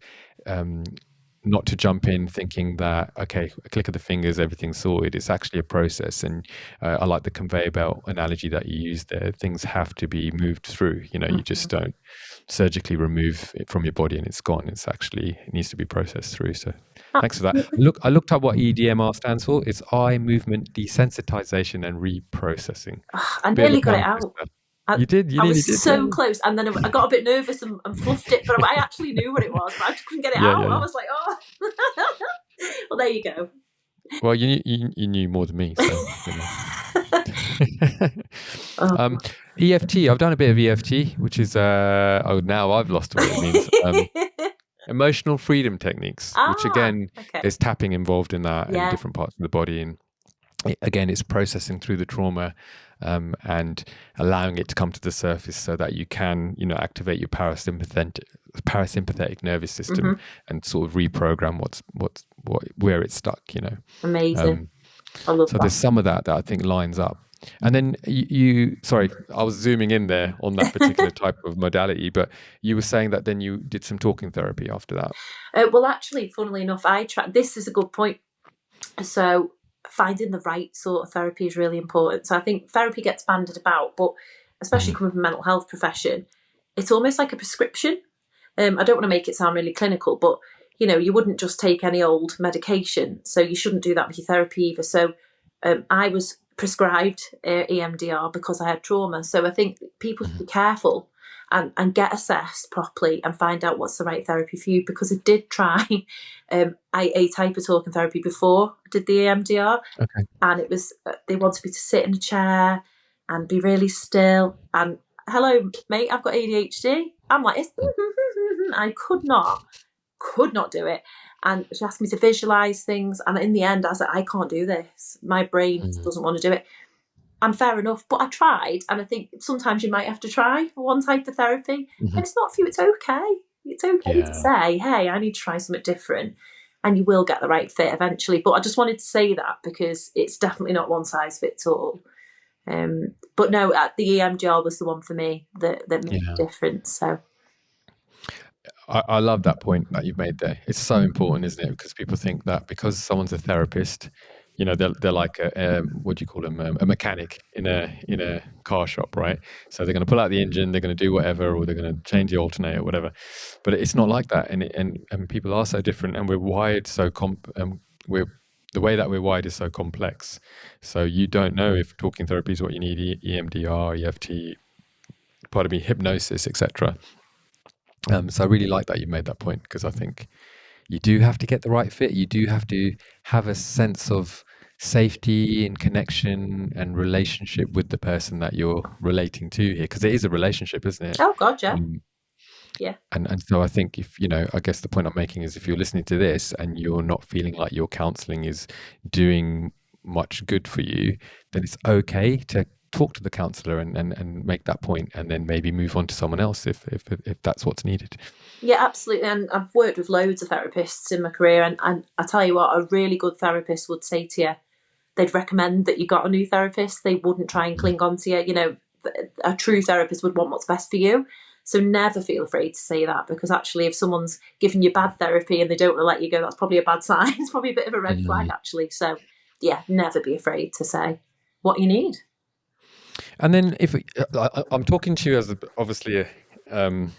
Not to jump in thinking that, okay, a click of the fingers, everything's sorted. It's actually a process. And I like the conveyor belt analogy that you used there. Things have to be moved through. You just don't surgically remove it from your body and it's gone. It needs to be processed through. So thanks for that. I looked up what EDMR stands for. It's eye movement desensitization and reprocessing. I nearly got it out. You did. You I nearly was did. so close, and then I got a bit nervous and fluffed it, but I actually knew what it was, but I just couldn't get it out. I was like, oh. Well, there you go. Well, you knew more than me. So, EFT. I've done a bit of EFT, which is now I've lost what it means. Emotional freedom techniques, which again, there's tapping involved in that in different parts of the body, and again, it's processing through the trauma. and allowing it to come to the surface so that you can, activate your parasympathetic nervous system and sort of reprogram where it's stuck. Amazing. I love So that. there's some of that I think lines up. And then sorry, I was zooming in there on that particular type of modality, but you were saying that then you did some talking therapy after that. Well, actually, funnily enough, this is a good point. So finding the right sort of therapy is really important. So I think therapy gets bandied about, but especially coming from a mental health profession, it's almost like a prescription. I don't want to make it sound really clinical, but you wouldn't just take any old medication. So you shouldn't do that with your therapy either. So I was prescribed EMDR because I had trauma. So I think people should be careful and get assessed properly and find out what's the right therapy for you, because I did try a type of talking therapy before I did the EMDR. Okay. And it was, they wanted me to sit in a chair and be really still. And hello, mate, I've got ADHD. I'm like, I could not do it. And she asked me to visualize things. And in the end, I was like, I can't do this. My brain doesn't want to do it. And fair enough. But I tried. And I think sometimes you might have to try one type of therapy. And it's not for you. It's okay. It's okay to say, hey, I need to try something different. And you will get the right fit eventually. But I just wanted to say that because it's definitely not one size fits all. But no, the EMDR was the one for me that made a difference. So I love that point that you've made there. It's so important, isn't it? Because people think that because someone's a therapist, they're like what do you call them? A mechanic in a car shop, right? So they're going to pull out the engine, they're going to do whatever, or they're going to change the alternator, whatever. But it's not like that, and people are so different, and we're wired so the way that we're wired is so complex. So you don't know if talking therapy is what you need, EMDR, EFT, hypnosis, etc. So I really like that you made that point, because I think you do have to get the right fit. You do have to have a sense of safety and connection and relationship with the person that you're relating to here, because it is a relationship, isn't it? oh god, yeah. And so I think if, I guess the point I'm making is if you're listening to this and you're not feeling like your counseling is doing much good for you, then it's okay to talk to the counselor and make that point, and then maybe move on to someone else if that's what's needed. Yeah, absolutely. And I've worked with loads of therapists in my career, and I tell you what, a really good therapist would say to you, they'd recommend that you got a new therapist. They wouldn't try and cling on to you. A true therapist would want what's best for you. So never feel afraid to say that, because actually if someone's giving you bad therapy and they don't want to let you go, that's probably a bad sign. It's probably a bit of a red flag, actually. So yeah, never be afraid to say what you need. And then if I'm talking to you as obviously I'm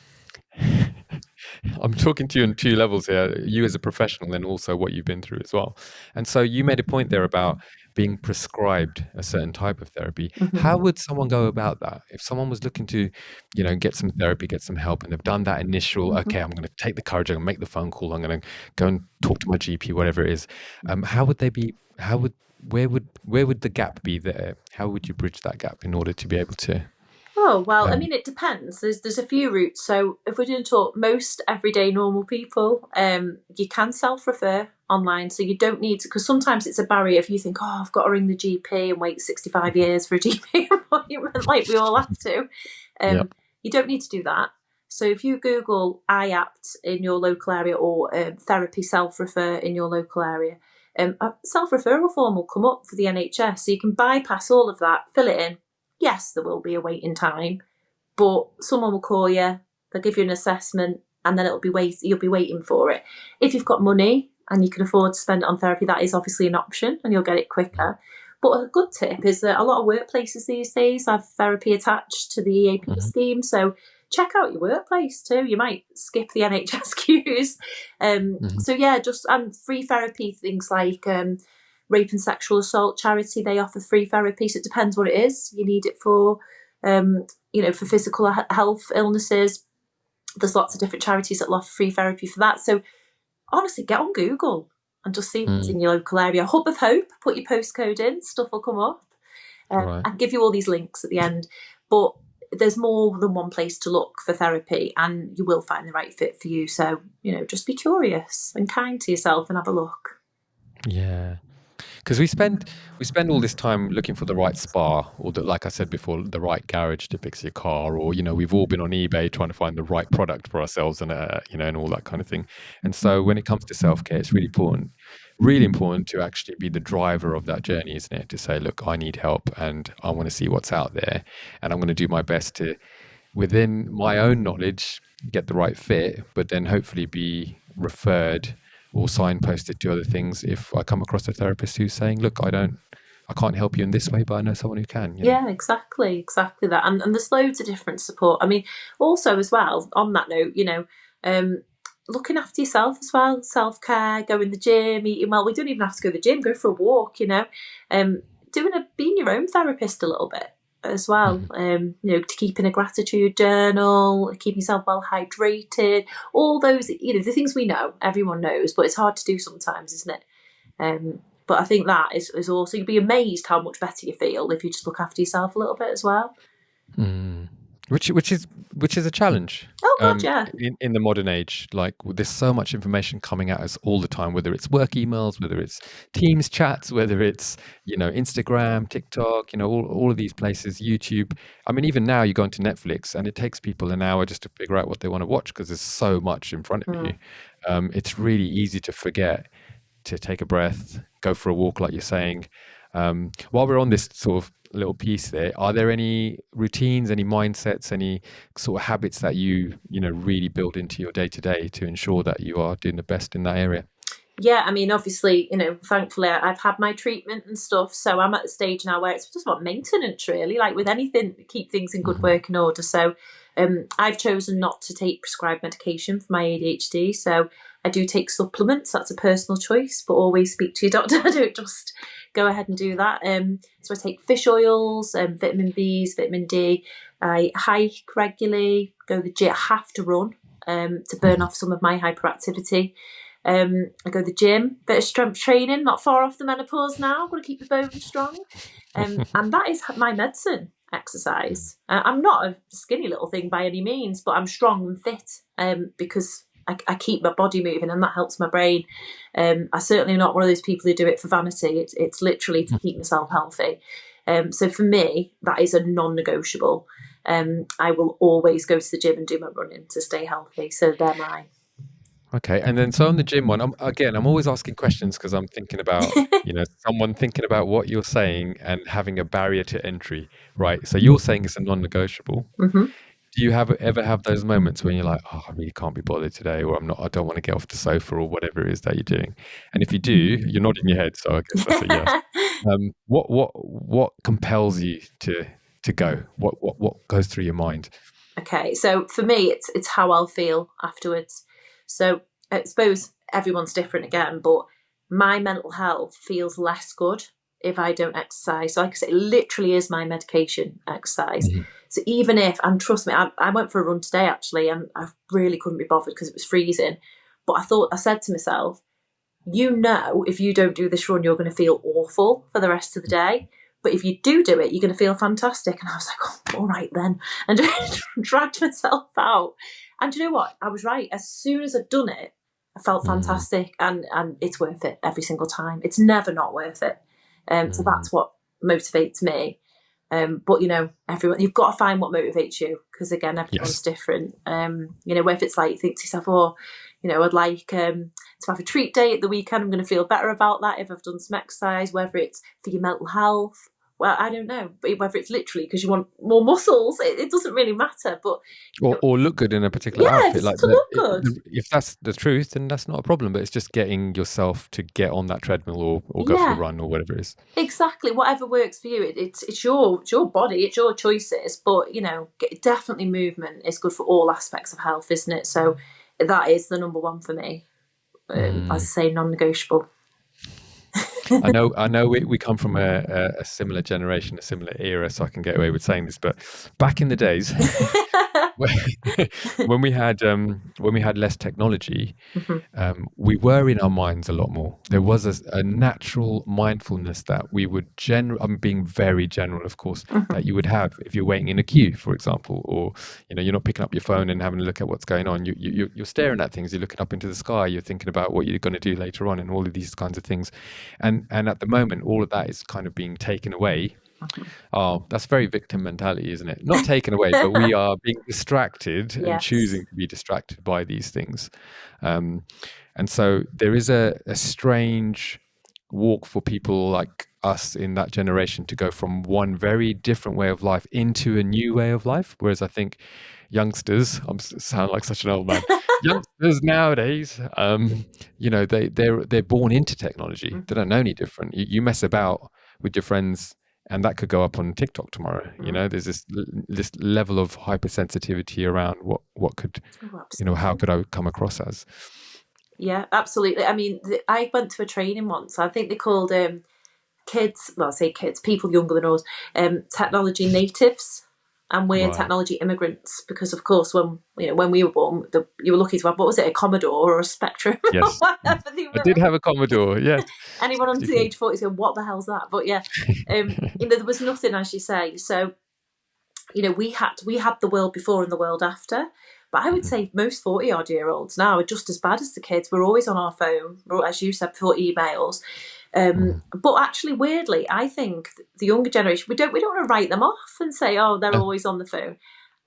talking to you on two levels here, you as a professional and also what you've been through as well. And so you made a point there about being prescribed a certain type of therapy. How would someone go about that? If someone was looking to, get some therapy, get some help, and they've done that initial, okay, I'm going to take the courage, I'm going to make the phone call, I'm going to go and talk to my GP, whatever it is. How would they be, where would the gap be there? How would you bridge that gap in order to be able to? Oh, well, I mean, it depends. There's a few routes. So if we're going to talk most everyday normal people, you can self-refer online. So you don't need to, because sometimes it's a barrier if you think, oh, I've got to ring the GP and wait 65 years for a GP appointment, like we all have to. You don't need to do that. So if you Google IAPT in your local area, or therapy self-refer in your local area, a self-referral form will come up for the NHS. So you can bypass all of that, fill it in. Yes, there will be a waiting time, but someone will call you, they'll give you an assessment, and then you'll be waiting for it. If you've got money and you can afford to spend it on therapy, that is obviously an option, and you'll get it quicker. But a good tip is that a lot of workplaces these days have therapy attached to the EAP scheme, so check out your workplace too. You might skip the NHS queues. So yeah, and free therapy, things like rape and sexual assault charity, they offer free therapy. So it depends what it is you need it for. For physical health illnesses, there's lots of different charities that offer free therapy for that. So honestly, get on Google and just see what's in your local area. Hub of Hope, put your postcode in, stuff will come up. Right. I give you all these links at the end. But there's more than one place to look for therapy, and you will find the right fit for you. So, just be curious and kind to yourself and have a look. Yeah. Because we spend all this time looking for the right spa, or like I said before, the right garage to fix your car, or we've all been on eBay trying to find the right product for ourselves, and and all that kind of thing. And so when it comes to self-care, it's really important to actually be the driver of that journey, isn't it? To say, look, I need help, and I want to see what's out there, and I'm going to do my best to, within my own knowledge, get the right fit, but then hopefully be referred or signposted to other things if I come across a therapist who's saying, look, I can't help you in this way, but I know someone who can. Yeah, exactly that. And there's loads of different support. I mean, also as well, on that note, looking after yourself as well, self-care, go in the gym, eating well. We don't even have to go to the gym, go for a walk, being your own therapist a little bit as well. To keeping a gratitude journal, keeping yourself well hydrated, all those, the things we know, everyone knows, but it's hard to do sometimes, isn't it? But I think that is also, you'd be amazed how much better you feel if you just look after yourself a little bit as well. Which is a challenge. Oh God, yeah. In the modern age, like there's so much information coming at us all the time, whether it's work emails, whether it's Teams chats, whether it's Instagram, TikTok, all of these places, YouTube. I mean, even now you go into Netflix and it takes people an hour just to figure out what they want to watch because there's so much in front of you. It's really easy to forget to take a breath, go for a walk, like you're saying. While we're on this sort of little piece there, are there any routines, any mindsets, any sort of habits that you really build into your day-to-day to ensure that you are doing the best in that area? Yeah, I mean, obviously, thankfully I've had my treatment and stuff, so I'm at the stage now where it's just about maintenance, really, like with anything, keep things in good working order. So I've chosen not to take prescribed medication for my ADHD, so I do take supplements. That's a personal choice, but always speak to your doctor. Don't just go ahead and do that. So I take fish oils, vitamin Bs, vitamin D. I hike regularly, go to the gym. I have to run to burn off some of my hyperactivity. I go to the gym, bit of strength training, not far off the menopause now. I've got to keep the bones strong. And that is my medicine, exercise. I'm not a skinny little thing by any means, but I'm strong and fit because I keep my body moving and that helps my brain. I certainly am not one of those people who do it for vanity. It's literally to keep myself healthy. So for me, that is a non-negotiable. I will always go to the gym and do my running to stay healthy. So they're mine. Okay, and then so on the gym one, I'm always asking questions because I'm thinking about, someone thinking about what you're saying and having a barrier to entry, right? So you're saying it's a non-negotiable. Mm-hmm. Do you ever have those moments when you're like, oh, I really can't be bothered today, or I don't want to get off the sofa, or whatever it is that you're doing? And if you do, you're nodding your head, so I guess that's a yes. What compels you to go? What goes through your mind? Okay, so for me, it's how I'll feel afterwards. So I suppose everyone's different again, but my mental health feels less good if I don't exercise. So like I say, it literally is my medication, exercise. Mm-hmm. So even if, and trust me, I went for a run today actually, and I really couldn't be bothered because it was freezing. But I said to myself, if you don't do this run, you're going to feel awful for the rest of the day. But if you do it, you're going to feel fantastic. And I was like, oh, all right then. And dragged myself out. And you know what? I was right. As soon as I'd done it, I felt fantastic. And it's worth it every single time. It's never not worth it. So that's what motivates me. But, everyone, you've got to find what motivates you. Because, again, everyone's different. If it's like you think to yourself, I'd like to have a treat day at the weekend. I'm going to feel better about that if I've done some exercise, whether it's for your mental health. Well, I don't know, but whether it's literally because you want more muscles, it doesn't really matter. But or look good in a particular outfit. Like to look good. If that's the truth, then that's not a problem. But it's just getting yourself to get on that treadmill or go for a run or whatever it is. Exactly, whatever works for you. It's your body, it's your choices. But definitely movement is good for all aspects of health, isn't it? So that is the number one for me. As I say, non-negotiable. I know we come from a similar generation, a similar era, so I can get away with saying this. But back in the days, when we had less technology, we were in our minds a lot more. There was a natural mindfulness that we would I'm being very general, of course, that you would have if you're waiting in a queue, for example, or you're not picking up your phone and having a look at what's going on. You're staring at things. You're looking up into the sky. You're thinking about what you're going to do later on, and all of these kinds of things. And at the moment, all of that is kind of being taken away. Oh, that's very victim mentality, isn't it? Not taken away, but we are being distracted and choosing to be distracted by these things. And so there is a strange walk for people like us in that generation to go from one very different way of life into a new way of life. Whereas I think youngsters, I sound like such an old man, youngsters nowadays, they're born into technology. They don't know any different. You mess about with your friends, and that could go up on TikTok tomorrow. There's this level of hypersensitivity around what could, how could I come across as? Yeah, absolutely. I mean, I went to a training once. I think they called kids, well, I say kids, people younger than us, technology natives. And we're technology immigrants because, of course, when we were born, you were lucky to have, what was it, a Commodore or a Spectrum? Yes, I did have a Commodore. Yes. Anyone under the age of 40 is going, what the hell's that? But yeah, there was nothing, as you say. So, we had the world before and the world after. But I would say most 40-odd-year-olds now are just as bad as the kids. We're always on our phone, as you said before, emails. But actually, weirdly, I think the younger generation, we don't want to write them off and say, oh, they're always on the phone.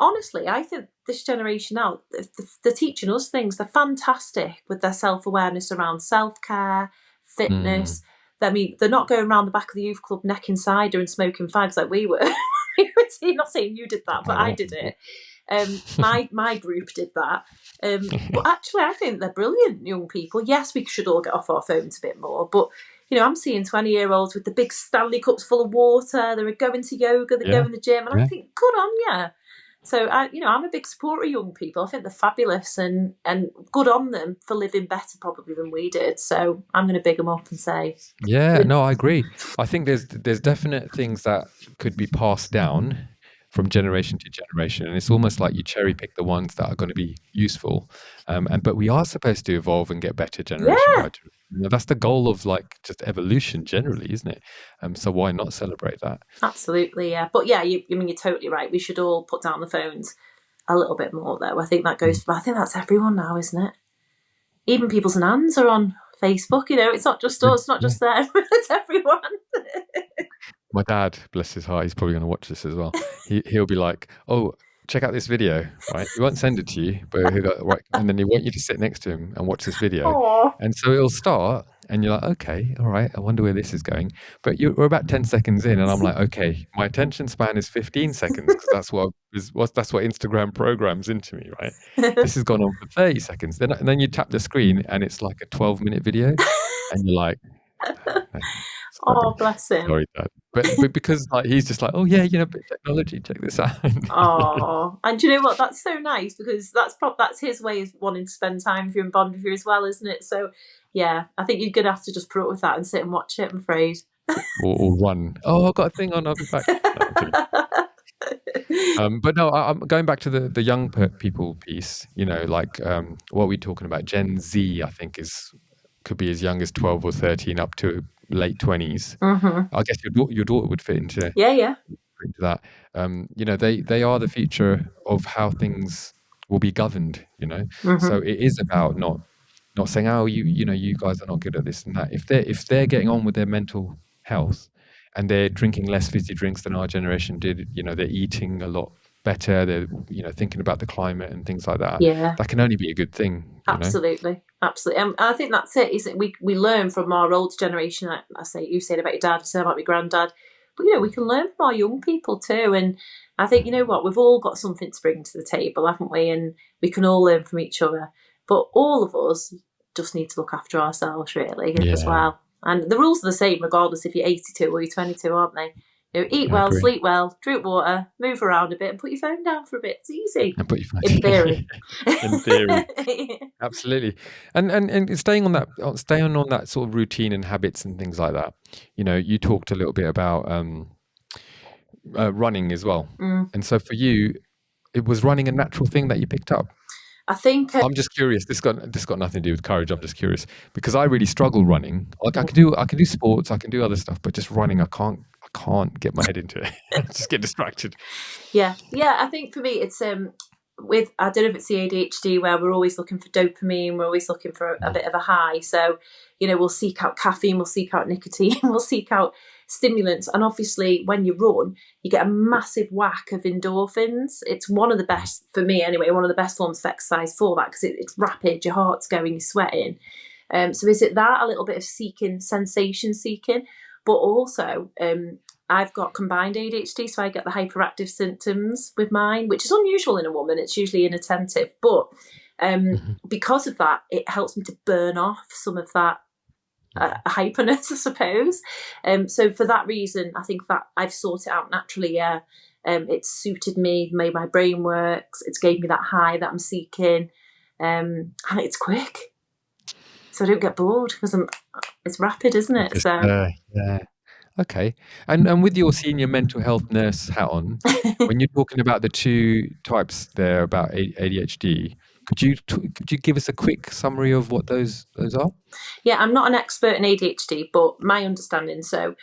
Honestly, I think this generation now, they're teaching us things. They're fantastic with their self-awareness around self-care, fitness. I mean, they're not going around the back of the youth club necking cider and smoking fags like we were. I'm not saying you did that, but I did it. My group did that. But actually, I think they're brilliant young people. Yes, we should all get off our phones a bit more, but I'm seeing 20-year-olds with the big Stanley cups full of water. They're going to yoga. They're going to the gym, and I think, good on you. So I'm a big supporter of young people. I think they're fabulous, and good on them for living better probably than we did. So I'm going to big them up and say, no, I agree. I think there's definite things that could be passed down from generation to generation, and it's almost like you cherry pick the ones that are going to be useful. But we are supposed to evolve and get better generation by generation. That's the goal of just evolution generally, isn't it? So why not celebrate that? Absolutely, yeah. But yeah, you're totally right. We should all put down the phones a little bit more, though. I think that goes. I think that's everyone now, isn't it? Even people's nans are on Facebook. It's not just us, not just them. It's everyone. My dad, bless his heart, he's probably going to watch this as well. He'll be like, "Oh, check out this video," right? He won't send it to you, but he'll go, right, and then he want you to sit next to him and watch this video. Aww. And so it'll start, and you're like, "Okay, all right, I wonder where this is going." But we're about 10 seconds in, and I'm like, "Okay, my attention span is 15 seconds because that's what Instagram programs into me, right? This has gone on for 30 seconds." And then you tap the screen, and it's like a 12-minute video, and you're like, "Oh, bless him." Sorry, Dad. But because he's just like, "Oh yeah, technology, check this out." Oh, and you know what? That's so nice because that's his way of wanting to spend time with you and bond with you as well, isn't it? So yeah, I think you're gonna have to just put up with that and sit and watch it, I'm afraid. or run. Oh, I've got a thing on. I'll be back. No, but no, I'm going back to the young people piece. What are we talking about? Gen Z, I think, could be as young as 12 or 13 up to late 20s. I guess your daughter would fit into that. They are the future of how things will be governed. So it is about not saying, "Oh, you guys are not good at this and that." If they're getting on with their mental health and they're drinking less fizzy drinks than our generation did, they're eating a lot better, they're thinking about the climate and things like that. That can only be a good thing. Absolutely. I think that's it. Isn't we learn from our older generation? I say you said about your dad, I said about my granddad, but we can learn from our young people too. And I think what, we've all got something to bring to the table, haven't we? And we can all learn from each other. But all of us just need to look after ourselves really as well. And the rules are the same regardless if you're 82 or you're 22, aren't they? Eat well, sleep well, drink water, move around a bit, and put your phone down for a bit. It's easy. And put your phone in theory. In theory, absolutely. And staying on that sort of routine and habits and things like that. You talked a little bit about running as well. And so for you, it was running a natural thing that you picked up? I think I'm just curious. This got nothing to do with courage. I'm just curious because I really struggle running. Like I can do sports, I can do other stuff, but just running, I can't get my head into it. I just get distracted. Yeah. I think for me, it's with, I don't know if it's the ADHD where we're always looking for dopamine, we're always looking for a bit of a high. So, we'll seek out caffeine, we'll seek out nicotine, we'll seek out stimulants. And obviously when you run, you get a massive whack of endorphins. It's one of the best, for me anyway, one of the best forms of exercise for that, because it's rapid, your heart's going, you're sweating. So is it that, a little bit of sensation seeking, but also I've got combined ADHD, so I get the hyperactive symptoms with mine, which is unusual in a woman. It's usually inattentive, but because of that, it helps me to burn off some of that hyperness, I suppose. So for that reason, I think that I've sorted it out naturally. Yeah, it's suited me, made my brain works. It's gave me that high that I'm seeking, and it's quick, so I don't get bored because it's rapid, isn't it? So yeah. Okay. And with your senior mental health nurse hat on, when you're talking about the two types there about ADHD, could you give us a quick summary of what those are? Yeah, I'm not an expert in ADHD, but my understanding. So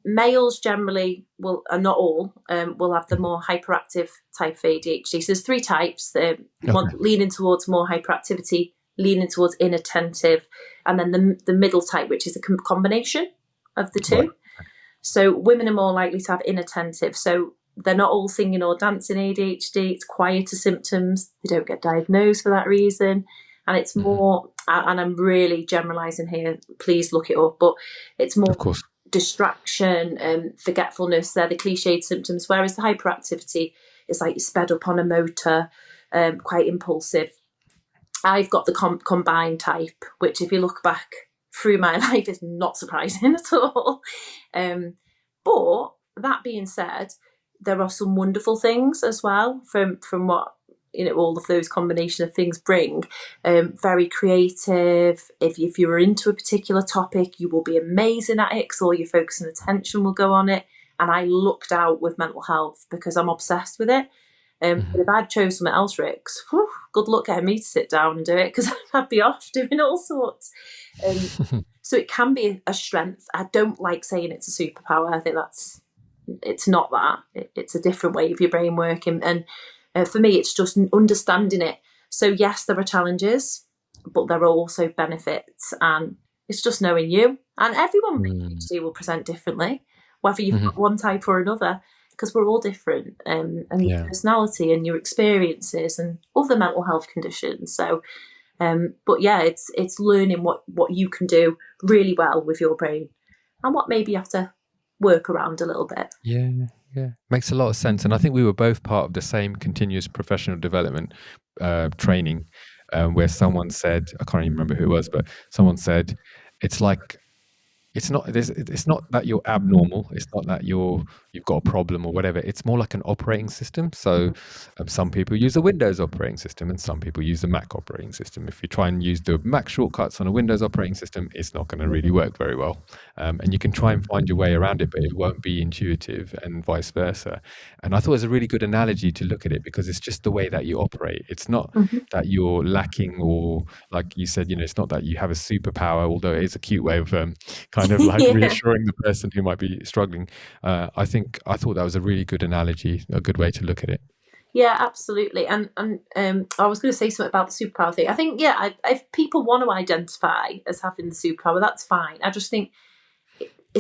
males generally are not all, will have the more hyperactive type of ADHD. So there's three types. One leaning towards more hyperactivity, leaning towards inattentive, and then the middle type, which is a combination of the two. Right. So women are more likely to have inattentive. So they're not all singing or dancing ADHD. It's quieter symptoms. They don't get diagnosed for that reason. And it's more, and I'm really generalising here, please look it up, but it's more distraction and forgetfulness. They're the cliched symptoms, whereas the hyperactivity is like you're sped up on a motor, quite impulsive. I've got the combined type, which if you look back through my life is not surprising at all. But that being said, there are some wonderful things as well from what all of those combination of things bring. Very creative. If you were into a particular topic, you will be amazing at it because all your focus and attention will go on it. And I lucked out with mental health because I'm obsessed with it. But if I'd chose something else, Rix, good luck getting me to sit down and do it because I'd be off doing all sorts. So it can be a strength. I don't like saying it's a superpower. I think it's not that. It's a different way of your brain working. And for me, it's just understanding it. So yes, there are challenges, but there are also benefits. And it's just knowing you. And everyone with ADHD will present differently, whether you've got one type or another, because we're all different. And your personality and your experiences and other mental health conditions. So, but yeah, it's learning what you can do really well with your brain and what maybe you have to work around a little bit. Yeah. Makes a lot of sense. And I think we were both part of the same continuous professional development training where someone said, I can't even remember who it was, but someone said, it's like, it's not that you're abnormal. It's not that you've got a problem or whatever. It's more like an operating system. So some people use a Windows operating system and some people use a Mac operating system. If you try and use the Mac shortcuts on a Windows operating system, it's not going to really work very well. And you can try and find your way around it, but it won't be intuitive and vice versa. And I thought it was a really good analogy to look at it because it's just the way that you operate. It's not that you're lacking or, like you said, it's not that you have a superpower, although it is a cute way of kind of like reassuring the person who might be struggling. I thought that was a really good analogy, a good way to look at it. Yeah, absolutely. And I was going to say something about the superpower thing. I think, if people want to identify as having the superpower, that's fine. I just think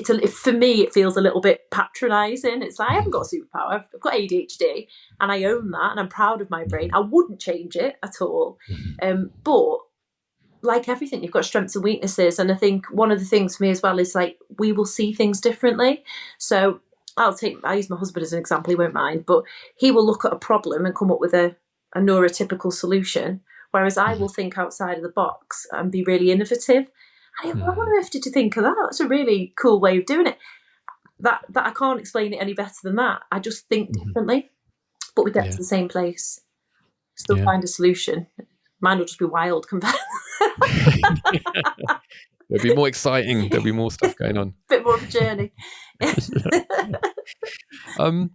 for me, it feels a little bit patronising. It's like, I haven't got a superpower. I've got ADHD and I own that and I'm proud of my brain. I wouldn't change it at all. But like everything, you've got strengths and weaknesses. And I think one of the things for me as well is like, we will see things differently. So I use my husband as an example, he won't mind, but he will look at a problem and come up with a neurotypical solution. Whereas I will think outside of the box and be really innovative. I wonder if did you think of that? That's a really cool way of doing it. That I can't explain it any better than that. I just think differently, but we get to the same place. Still find a solution. Mine will just be wild compared. It'll be more exciting. There'll be more stuff going on. Bit more of a journey. And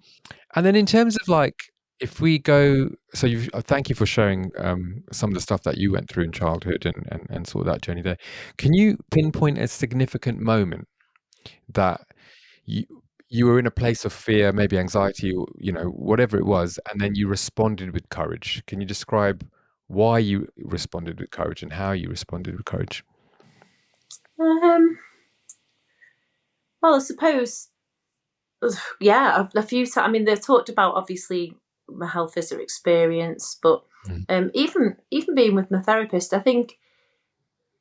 then in terms of like, if we go, so you thank you for sharing some of the stuff that you went through in childhood and saw that journey there. Can you pinpoint a significant moment that you you were in a place of fear, maybe anxiety, or whatever it was, and then you responded with courage? Can you describe why you responded with courage and how you responded with courage? Well, I suppose, yeah, a few times. I mean, they've talked about obviously my health visitor experience, but even being with my therapist, I think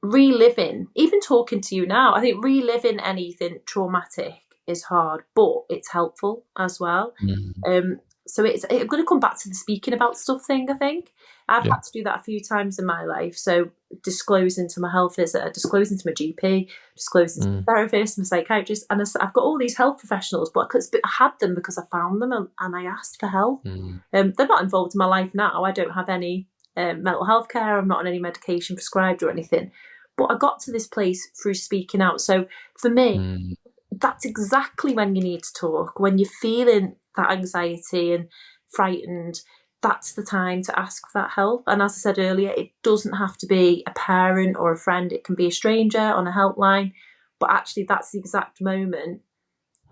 reliving, even talking to you now, I think reliving anything traumatic is hard, but it's helpful as well. So I'm going to come back to the speaking about stuff thing. I think I've had to do that a few times in my life. So disclosing to my health visitor, disclosing to my GP, disclosing to my therapist, my psychiatrist, and I've got all these health professionals, but I had them because I found them and I asked for help. They're not involved in my life now. I don't have any mental health care. I'm not on any medication prescribed or anything. But I got to this place through speaking out. So for me, that's exactly when you need to talk. When you're feeling that anxiety and frightened, that's the time to ask for that help. And as I said earlier, it doesn't have to be a parent or a friend. It can be a stranger on a helpline. But actually, that's the exact moment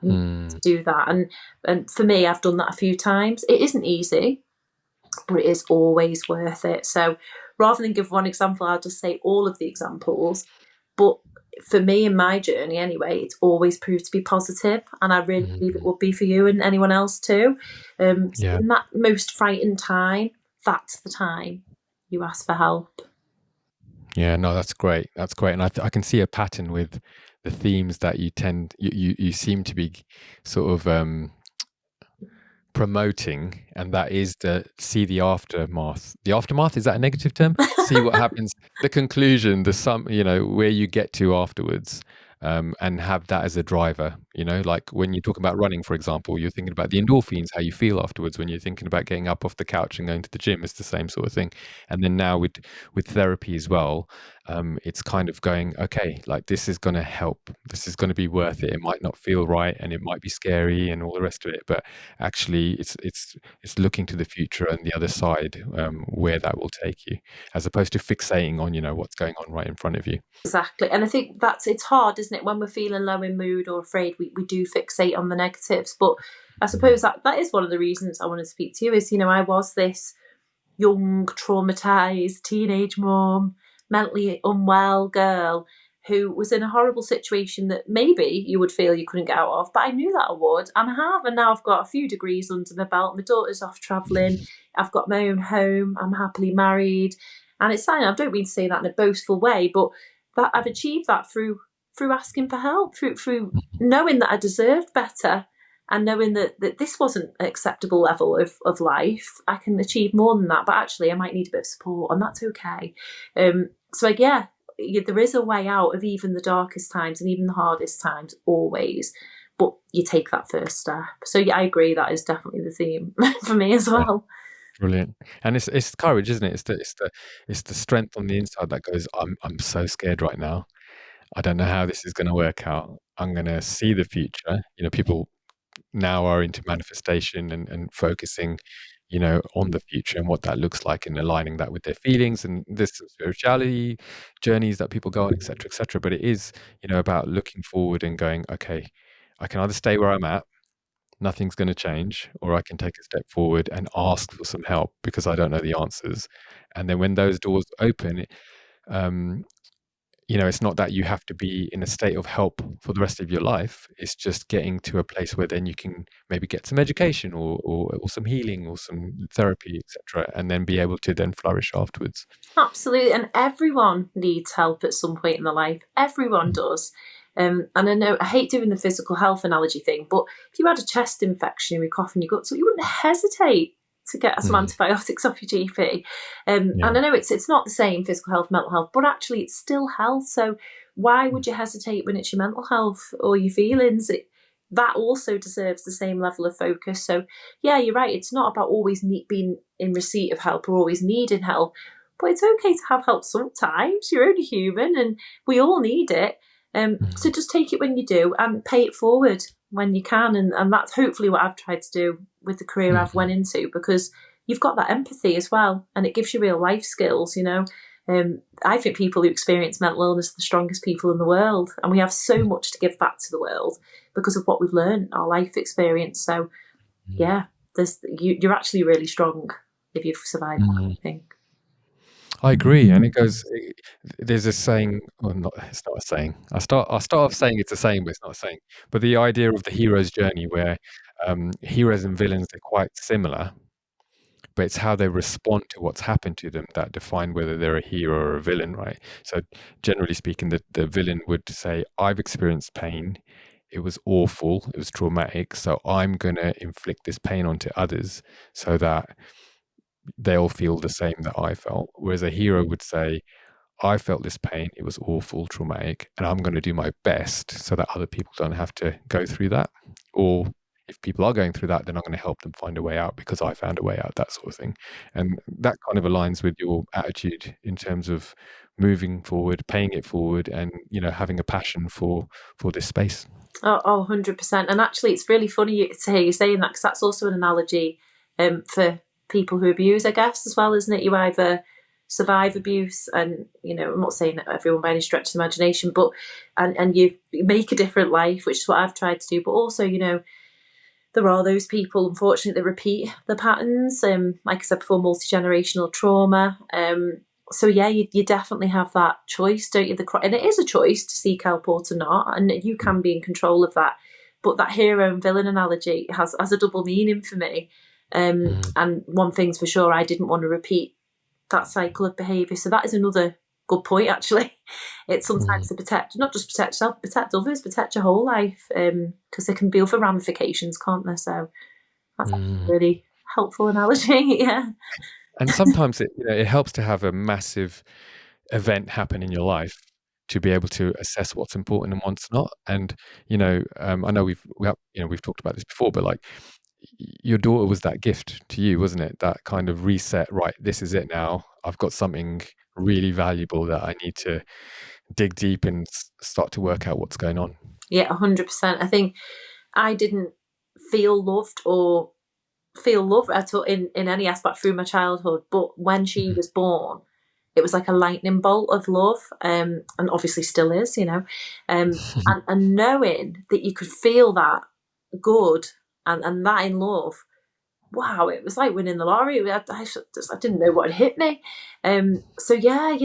to do that. And for me, I've done that a few times. It isn't easy, but it is always worth it. So rather than give one example, I'll just say all of the examples. But for me, in my journey anyway, it's always proved to be positive, and I really believe it will be for you and anyone else too. So in that most frightened time, that's the time you ask for help. Yeah, no, that's great. That's great, and I can see a pattern with the themes that you seem to be sort of promoting, and that is to see the aftermath. The aftermath, is that a negative term? See what happens, the conclusion, the sum, where you get to afterwards, and have that as a driver. Like when you talk about running, for example, you're thinking about the endorphins, how you feel afterwards. When you're thinking about getting up off the couch and going to the gym, it's the same sort of thing. And then now with therapy as well, it's kind of going, okay, like this is going to help. This is going to be worth it. It might not feel right, and it might be scary, and all the rest of it, but actually, it's looking to the future and the other side, where that will take you, as opposed to fixating on what's going on right in front of you. Exactly. And I think it's hard, isn't it? When we're feeling low in mood or afraid, we do fixate on the negatives. But I suppose that is one of the reasons I want to speak to you is, I was this young, traumatized teenage mom, mentally unwell girl who was in a horrible situation that maybe you would feel you couldn't get out of, but I knew that I would, and I have, and now I've got a few degrees under my belt. My daughter's off travelling, I've got my own home, I'm happily married, and it's fine. I don't mean to say that in a boastful way, but that I've achieved that through asking for help, through knowing that I deserved better, and knowing that this wasn't an acceptable level of life. I can achieve more than that, but actually I might need a bit of support, and that's okay. So there is a way out of even the darkest times and even the hardest times, always. But you take that first step. So I agree, that is definitely the theme for me as well. Brilliant. And it's courage, isn't it? It's the strength on the inside that goes, I'm so scared right now. I don't know how this is going to work out. I'm going to see the future. People now are into manifestation and focusing, on the future and what that looks like, and aligning that with their feelings, and this spirituality journeys that people go on, etc., etc. But it is, about looking forward and going, okay, I can either stay where I'm at, nothing's going to change, or I can take a step forward and ask for some help because I don't know the answers. And then when those doors open, um, it's not that you have to be in a state of help for the rest of your life. It's just getting to a place where then you can maybe get some education or some healing or some therapy, etc., and then be able to then flourish afterwards. Absolutely. And everyone needs help at some point in their life. Everyone does. And I know I hate doing the physical health analogy thing, but if you had a chest infection, you're coughing your gut, so you wouldn't hesitate to get some antibiotics off your GP. And I know it's not the same, physical health, mental health, but actually it's still health. So why would you hesitate when it's your mental health or your feelings? That also deserves the same level of focus. So yeah, you're right. It's not about always being in receipt of help or always needing help, but it's okay to have help sometimes. You're only human and we all need it. So just take it when you do and pay it forward. when you can, and that's hopefully what I've tried to do with the career I've went into, because you've got that empathy as well, and it gives you real life skills. I think people who experience mental illness are the strongest people in the world, and we have so much to give back to the world because of what we've learned, our life experience. So, yeah, you're actually really strong if you've survived that, I think. I agree, and there's a saying, well, it's not a saying. I start off saying it's a saying, but it's not a saying. But the idea of the hero's journey, where heroes and villains are quite similar, but it's how they respond to what's happened to them that define whether they're a hero or a villain, right? So generally speaking, the villain would say, I've experienced pain. It was awful. It was traumatic. So I'm going to inflict this pain onto others so that they'll feel the same that I felt. Whereas a hero would say, I felt this pain. It was awful, traumatic, and I'm going to do my best so that other people don't have to go through that. Or if people are going through that, then I'm going to help them find a way out because I found a way out, that sort of thing. And that kind of aligns with your attitude in terms of moving forward, paying it forward, and having a passion for this space. Oh, 100%. And actually, it's really funny to hear you saying that, because that's also an analogy for people who abuse, I guess, as well, isn't it? You either survive abuse, and I'm not saying that everyone by any stretch of the imagination, but and you make a different life, which is what I've tried to do. But also, there are those people, unfortunately, that repeat the patterns. Like I said before, multi-generational trauma. So yeah, you definitely have that choice, don't you? And it is a choice to seek help or to not, and you can be in control of that. But that hero and villain analogy has a double meaning for me. And one thing's for sure, I didn't want to repeat that cycle of behaviour. So that is another good point, actually. It's sometimes to not just protect yourself, protect others, protect your whole life, because there can be other ramifications, can't there? So that's a really helpful analogy. Yeah. And sometimes it helps to have a massive event happen in your life to be able to assess what's important and what's not. And I know we've talked about this before, but like, your daughter was that gift to you, wasn't it? That kind of reset. Right, this is it now. I've got something really valuable that I need to dig deep and start to work out what's going on. Yeah, 100%. I think I didn't feel loved or feel love at all in any aspect through my childhood, but when she was born, it was like a lightning bolt of love, and obviously still is, and knowing that you could feel that good and that in love, wow, it was like winning the lottery. I didn't know what had hit me. So yeah,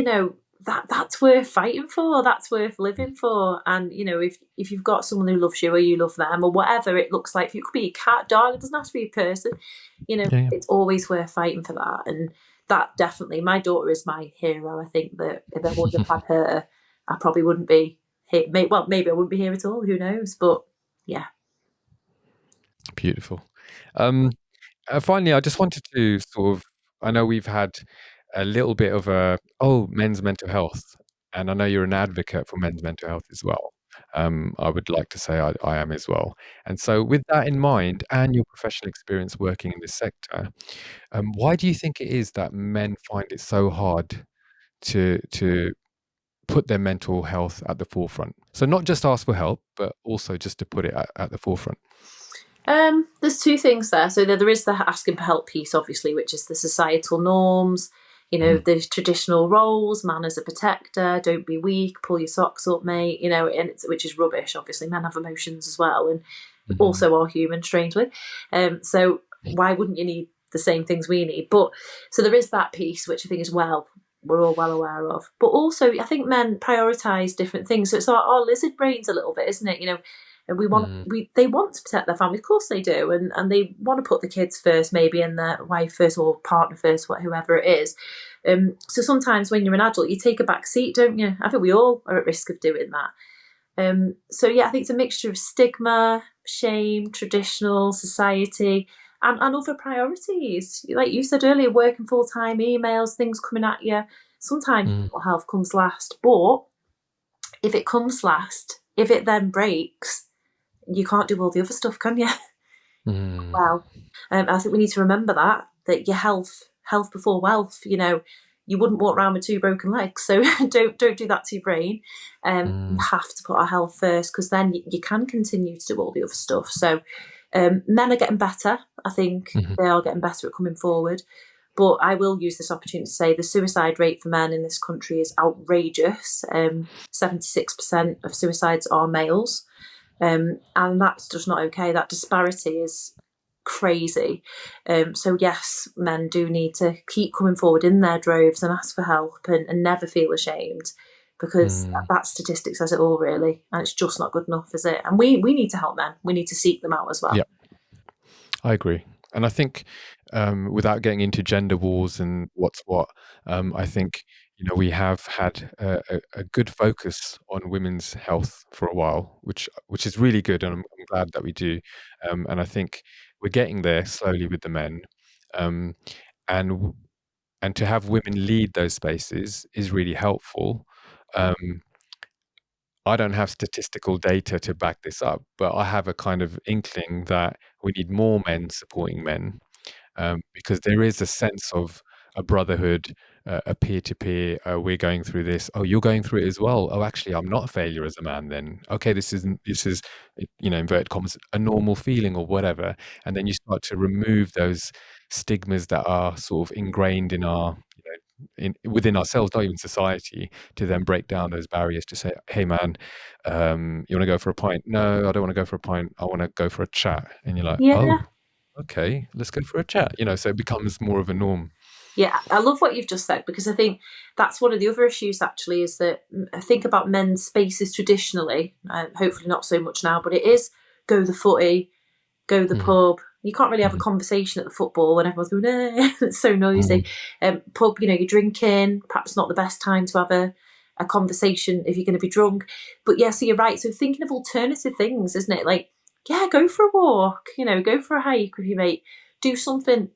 that's worth fighting for. That's worth living for. And if you've got someone who loves you or you love them or whatever it looks like, it could be a cat, dog. It doesn't have to be a person. It's always worth fighting for that. And that definitely, my daughter is my hero. I think that if I wouldn't have had her, I probably wouldn't be here. Well, maybe I wouldn't be here at all. Who knows? But yeah. Beautiful. Finally, I just wanted to I know we've had a little bit of men's mental health, and I know you're an advocate for men's mental health as well. I would like to say I am as well. And so with that in mind and your professional experience working in this sector, why do you think it is that men find it so hard to put their mental health at the forefront? So not just ask for help, but also just to put it at the forefront. There's two things there. So there is the asking for help piece, obviously, which is the societal norms, the traditional roles, man as a protector, don't be weak, pull your socks up, mate, which is rubbish. Obviously, men have emotions as well, and also are human, strangely. So why wouldn't you need the same things we need? But so there is that piece, which I think is we're all well aware of. But also, I think men prioritise different things. So it's our lizard brains a little bit, isn't it? And they want to protect their family, of course they do, and they want to put the kids first, maybe, and their wife first or partner first, whoever it is. So sometimes when you're an adult, you take a back seat, don't you? I think we all are at risk of doing that. So yeah, I think it's a mixture of stigma, shame, traditional society, and other priorities. Like you said earlier, working full time, emails, things coming at you. Sometimes mental health comes last, but if it comes last, if it then breaks, you can't do all the other stuff, can you? Well, I think we need to remember that your health before wealth. you wouldn't walk around with 2 broken legs. So don't do that to your brain. You have to put our health first, because then you can continue to do all the other stuff. So men are getting better. I think they are getting better at coming forward. But I will use this opportunity to say the suicide rate for men in this country is outrageous. 76% of suicides are males. And that's just not okay. That disparity is crazy. So yes, men do need to keep coming forward in their droves and ask for help, and never feel ashamed, because that statistic says it all, really. And it's just not good enough, is it? And we need to help men. We need to seek them out as well. Yeah, I agree. And I think without getting into gender wars and what's what, I think, we have had a good focus on women's health for a while, which is really good, and I'm glad that we do. And I think we're getting there slowly with the men, and to have women lead those spaces is really helpful. I don't have statistical data to back this up, but I have a kind of inkling that we need more men supporting men, because there is a sense of a brotherhood, a peer-to-peer. We're going through this. Oh, you're going through it as well. Oh, actually, I'm not a failure as a man then. Okay, this is, inverted commas, a normal feeling or whatever. And then you start to remove those stigmas that are sort of ingrained in our, within ourselves, not even society, to then break down those barriers to say, hey man, you want to go for a pint? No, I don't want to go for a pint. I want to go for a chat. And you're like, oh, okay, let's go for a chat. So it becomes more of a norm. Yeah, I love what you've just said, because I think that's one of the other issues, actually, is that I think about men's spaces traditionally, hopefully not so much now, but it is go the footy, go the pub. You can't really have a conversation at the football when everyone's going, it's so noisy. Pub, you're drinking, perhaps not the best time to have a conversation if you're going to be drunk. But yeah, so you're right. So thinking of alternative things, isn't it? Like, yeah, go for a walk, go for a hike with your mate, do something,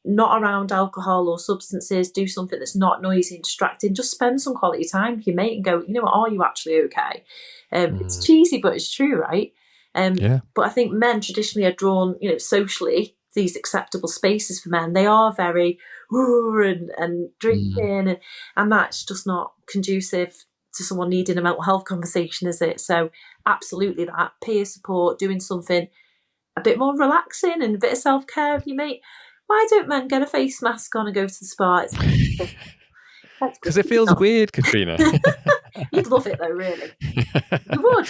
not around alcohol or substances, do something that's not noisy and distracting. Just spend some quality time with your mate and go, are you actually okay? It's cheesy, but it's true, right? But I think men traditionally are drawn, socially, these acceptable spaces for men. They are very and drinking, and that's just not conducive to someone needing a mental health conversation, is it? So absolutely, that peer support, doing something a bit more relaxing and a bit of self-care with your mate. Why don't men get a face mask on and go to the spa? Because it feels weird, Catrina. You'd love it though, really. You would.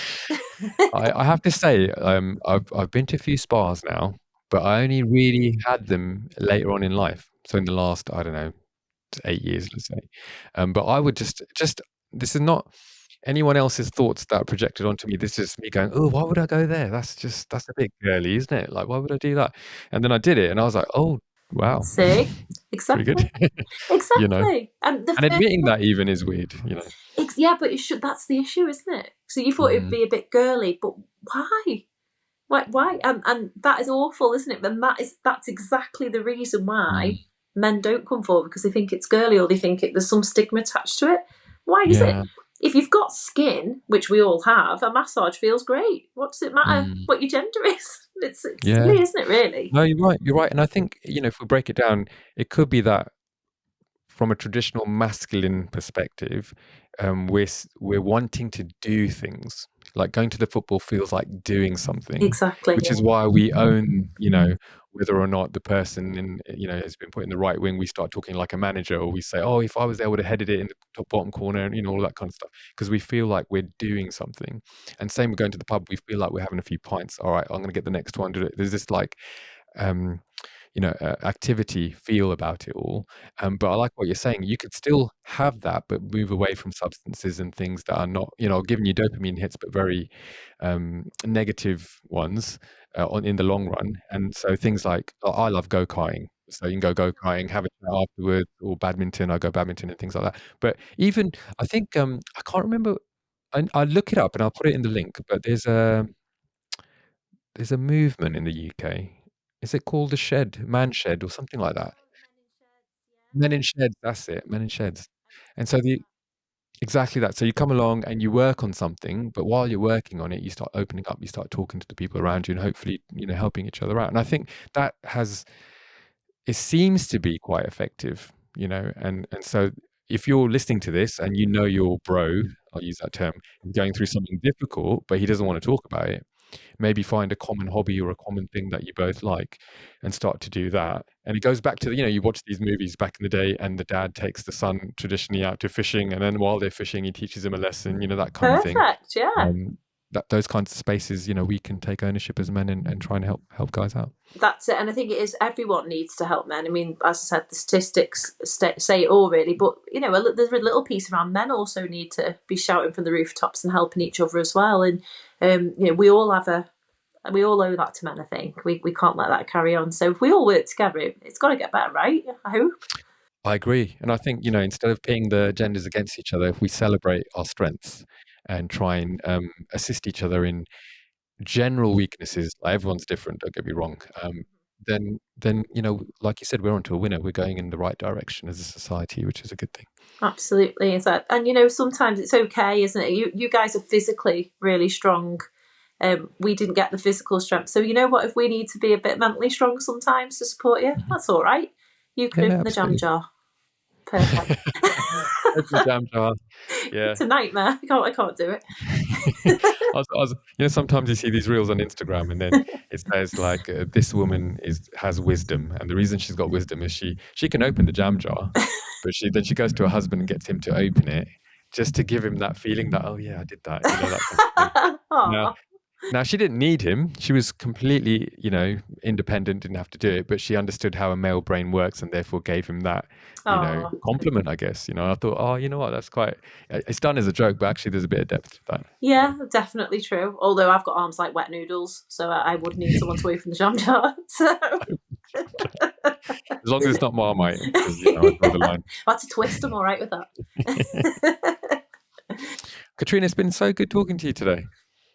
I have to say, I've been to a few spas now, but I only really had them later on in life. So in the last, I don't know, 8 years, let's say. But I would just this is not anyone else's thoughts that are projected onto me. This is me going, oh, why would I go there? That's a bit girly, isn't it? Like, why would I do that? And then I did it, and I was like, oh, wow. See, exactly. Pretty good. Exactly. And admitting that even is weird, Yeah, but that's the issue, isn't it? So you thought it'd be a bit girly, but why? Why? And that is awful, isn't it? And that's exactly the reason why men don't come forward, because they think it's girly, or they think there's some stigma attached to it. Why is it? If you've got skin, which we all have, a massage feels great. What does it matter what your gender is? It's silly, isn't it, really? No, you're right. And I think, if we break it down, it could be that from a traditional masculine perspective, we're wanting to do things. Like going to the football feels like doing something. Exactly. Which is why we own, whether or not the person has been put in the right wing. We start talking like a manager, or we say, oh, if I was there, I would have headed it in the top bottom corner, and all that kind of stuff, because we feel like we're doing something. And same with going to the pub, we feel like we're having a few pints. All right, I'm going to get the next one. There's this like activity feel about it all. But I like what you're saying. You could still have that, but move away from substances and things that are not, giving you dopamine hits, but very negative ones in the long run. And so things like, I love go-karting. So you can go karting, have a chat afterwards, or badminton. I go badminton and things like that. But even, I think, I can't remember. I'll look it up and I'll put it in the link. But there's a movement in the UK. Is it called the Shed, Man Shed, or something like that? Men in Sheds, that's it, Men in Sheds. And so exactly that. So you come along and you work on something, but while you're working on it, you start opening up, you start talking to the people around you, and hopefully, helping each other out. And I think that it seems to be quite effective. and so if you're listening to this and your bro, I'll use that term, is going through something difficult, but he doesn't want to talk about it, maybe find a common hobby or a common thing that you both like and start to do that. And it goes back to, you watch these movies back in the day and the dad takes the son traditionally out to fishing, and then while they're fishing, he teaches him a lesson, that kind of thing. Perfect, yeah. That those kinds of spaces, we can take ownership as men and try and help guys out. That's it. And I think it is, everyone needs to help men. I mean, as I said, the statistics say it all really, but there's a little piece around men also need to be shouting from the rooftops and helping each other as well. And we all owe that to men. I think we can't let that carry on. So if we all work together, it's got to get better, right? I hope. I agree. And I think, instead of pitting the genders against each other, if we celebrate our strengths and try and assist each other in general weaknesses, like everyone's different, don't get me wrong, then like you said, we're onto a winner. We're going in the right direction as a society, which is a good thing. Absolutely. Is that? And sometimes it's okay, isn't it? You guys are physically really strong. We didn't get the physical strength, so you know what, if we need to be a bit mentally strong sometimes to support you, that's all right. You can open the jam jar. Perfect. Open the jam jar. Yeah. It's a nightmare. I can't do it. Sometimes you see these reels on Instagram and then it says like, this woman has wisdom, and the reason she's got wisdom is she can open the jam jar, but she goes to her husband and gets him to open it just to give him that feeling that, oh yeah, I did that. That kind of thing. Now she didn't need him. She was completely, independent, didn't have to do it, but she understood how a male brain works and therefore gave him that, compliment, I guess. I thought, oh, you know what, that's quite, it's done as a joke, but actually there's a bit of depth to that. Yeah, definitely true. Although I've got arms like wet noodles, so I would need someone to open the jam jar. So. As long as it's not Marmite, because, I draw the line. I had to twist them, all right with that. Catrina, it's been so good talking to you today.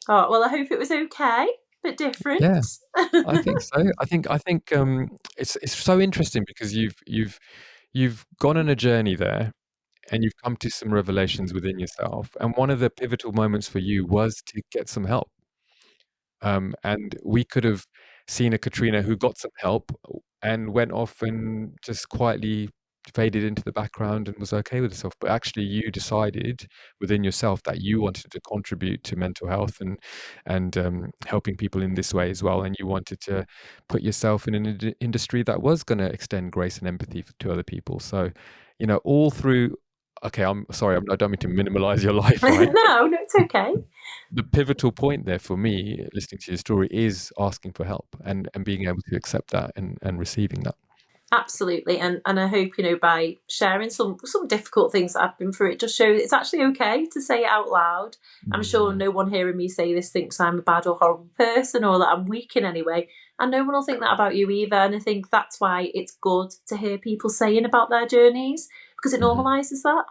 Oh, well, I hope it was okay, but different. Yeah, I think so. I think it's so interesting because you've gone on a journey there, and you've come to some revelations within yourself. And one of the pivotal moments for you was to get some help. And we could have seen a Catrina who got some help and went off and just quietly faded into the background and was okay with herself. But actually you decided within yourself that you wanted to contribute to mental health and helping people in this way as well. And you wanted to put yourself in an industry that was going to extend grace and empathy to other people. So, all through, okay, I'm sorry, I don't mean to minimalize your life, right? No, it's okay. The pivotal point there for me, listening to your story, is asking for help and being able to accept that and receiving that. Absolutely. And I hope, by sharing some difficult things that I've been through, it just shows it's actually okay to say it out loud. I'm sure no one hearing me say this thinks I'm a bad or horrible person or that I'm weak in any way. And no one will think that about you either. And I think that's why it's good to hear people saying about their journeys, because it normalises that,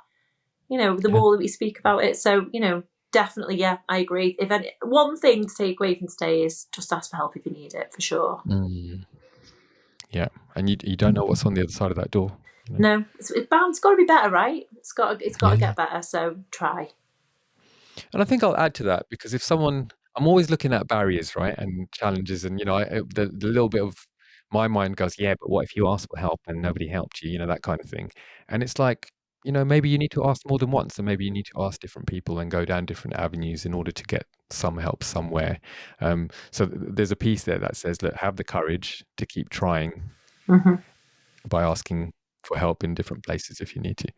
the more that we speak about it. So, definitely, yeah, I agree. If one thing to take away from today is just ask for help if you need it, for sure. Yeah, and you don't know what's on the other side of that door. No, it's bound. It's got to be better, right? It's got to get better. So try. And I think I'll add to that, because if I'm always looking at barriers, right, and challenges, and the little bit of my mind goes, yeah, but what if you asked for help and nobody helped you, that kind of thing. And it's like, maybe you need to ask more than once, and maybe you need to ask different people and go down different avenues in order to get some help somewhere. So there's a piece there that says, look, have the courage to keep trying by asking for help in different places if you need to.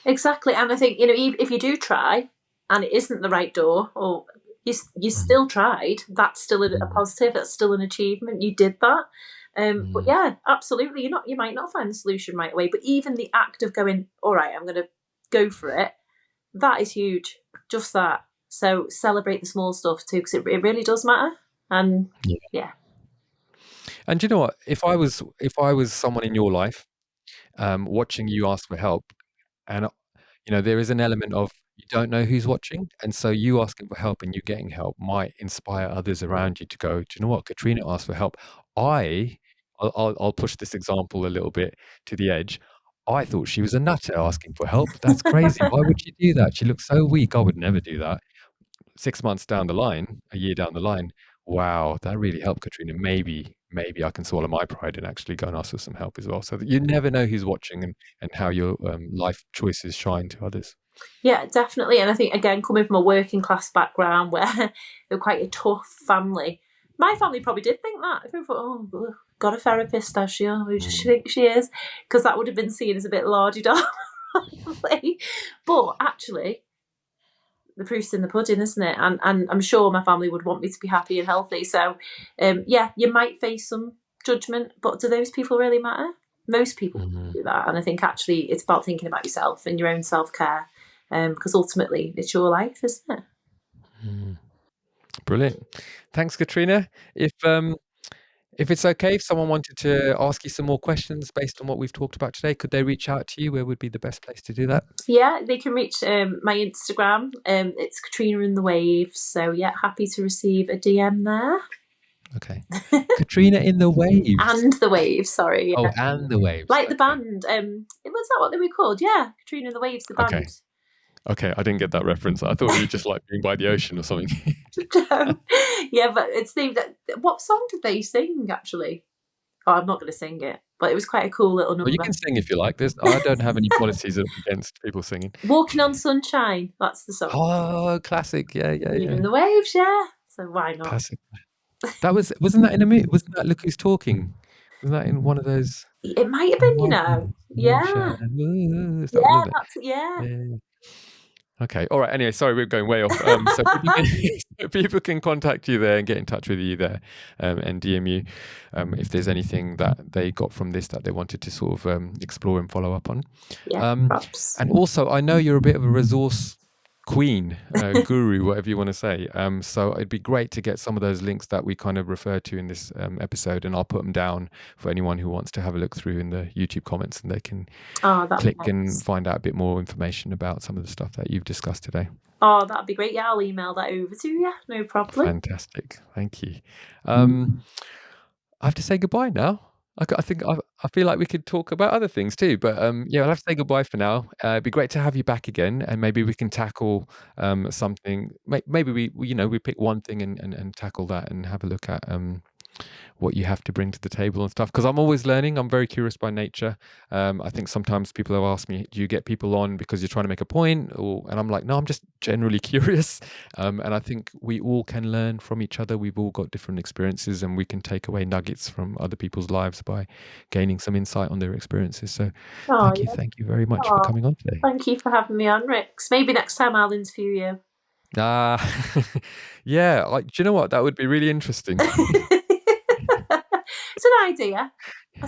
Exactly. And I think, if you do try and it isn't the right door, or you still tried, that's still a positive, that's still an achievement. You did that. But yeah, absolutely. You might not find the solution right away, but even the act of going, all right, I'm going to go for it, that is huge. Just that. So celebrate the small stuff too, because it really does matter. And yeah. And you know what? If I was someone in your life, watching you ask for help, and there is an element of you don't know who's watching, and so you asking for help and you getting help might inspire others around you to go, do you know what? Catrina asked for help. I'll push this example a little bit to the edge. I thought she was a nutter asking for help. That's crazy. Why would she do that? She looks so weak. I would never do that. 6 months down the line, a year down the line, wow, that really helped Catrina. Maybe maybe I can swallow my pride and actually go and ask for some help as well. So that you never know who's watching and how your life choices shine to others. Yeah, definitely. And I think, again, coming from a working class background where they're quite a tough family, my family probably did think that. If they thought, oh, got a therapist, does she? Oh, who does she think she is? Because that would have been seen as a bit lardy-da. But actually, the proof's in the pudding, isn't it? And I'm sure my family would want me to be happy and healthy. So, yeah, you might face some judgment, but do those people really matter? Most people do that. And I think actually it's about thinking about yourself and your own self-care, because ultimately it's your life, isn't it? Brilliant. Thanks, Catrina. If it's okay, if someone wanted to ask you some more questions based on what we've talked about today, could they reach out to you? Where would be the best place to do that? Yeah, they can reach my Instagram. It's Catrina in the Waves. So yeah, happy to receive a DM there. Okay. Katrina in the Waves. And the Waves, sorry. Yeah. Oh, and the Waves. Like the band. Was that what they were called? Yeah, Catrina in the Waves, the band. Okay, I didn't get that reference. I thought you were just like being by the ocean or something. Yeah, but it's named. What song did they sing, actually? Oh, I'm not going to sing it, but it was quite a cool little number. Well, you can sing if you like. I don't have any policies against people singing. Walking on Sunshine, that's the song. Oh, classic. Yeah. In the Waves, yeah. So why not? Classic. Wasn't that in a movie? Wasn't that Look Who's Talking? Wasn't that in one of those? It might have been, Yeah. Yeah. Okay. All right. Anyway, sorry, we're going way off. So people can contact you there and get in touch with you there, and DM you if there's anything that they got from this that they wanted to sort of explore and follow up on. Yeah. And also, I know you're a bit of a resource queen, guru, whatever you want to say. So it'd be great to get some of those links that we kind of referred to in this episode, and I'll put them down for anyone who wants to have a look through in the YouTube comments, and they can click and find out a bit more information about some of the stuff that you've discussed today. Oh, that'd be great. Yeah, I'll email that over to you. No problem. Fantastic. Thank you. I have to say goodbye now. I feel like we could talk about other things too, but yeah, I'll have to say goodbye for now. It'd be great to have you back again, and maybe we can tackle something. Maybe we pick one thing and tackle that and have a look at what you have to bring to the table and stuff. Because I'm always learning. I'm very curious by nature. I think sometimes people have asked me, do you get people on because you're trying to make a point? And I'm like, no, I'm just generally curious. And I think we all can learn from each other. We've all got different experiences, and we can take away nuggets from other people's lives by gaining some insight on their experiences. So thank you very much for coming on today. Thank you for having me on, Rix. Maybe next time I'll interview you. Yeah, do you know what? That would be really interesting. It's an idea. A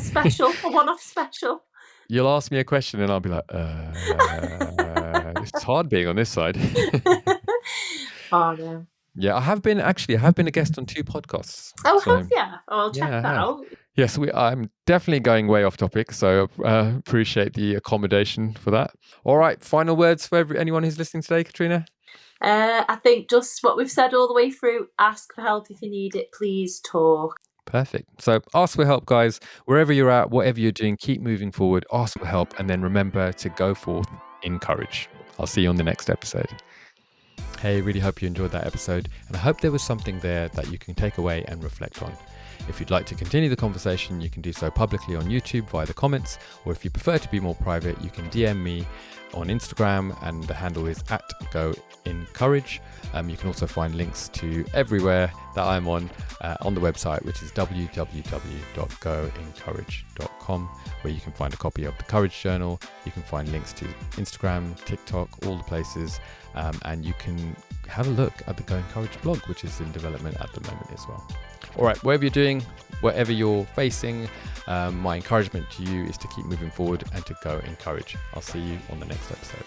one-off special. You'll ask me a question and I'll be like, it's hard being on this side. Oh, no. Yeah, I have been a guest on 2 podcasts. Oh, have you? Oh, I'll check that out. Yes, I'm definitely going way off topic, so appreciate the accommodation for that. All right, final words for anyone who's listening today, Catrina? I think just what we've said all the way through. Ask for help if you need it. Please talk. Perfect. So ask for help, guys. Wherever you're at, whatever you're doing, keep moving forward. Ask for help, and then remember to go forth in courage. I'll see you on the next episode. Hey, really hope you enjoyed that episode, and I hope there was something there that you can take away and reflect on. If you'd like to continue the conversation, you can do so publicly on YouTube via the comments, or if you prefer to be more private, you can DM me on Instagram, and the handle is @goencourage. You can also find links to everywhere that I'm on the website, which is www.goencourage.com, where you can find a copy of the Courage Journal. You can find links to Instagram, TikTok, all the places, and you can have a look at the Go Encourage blog, which is in development at the moment as well. All right, whatever you're doing, whatever you're facing, my encouragement to you is to keep moving forward and to go encourage. I'll see you on the next episode.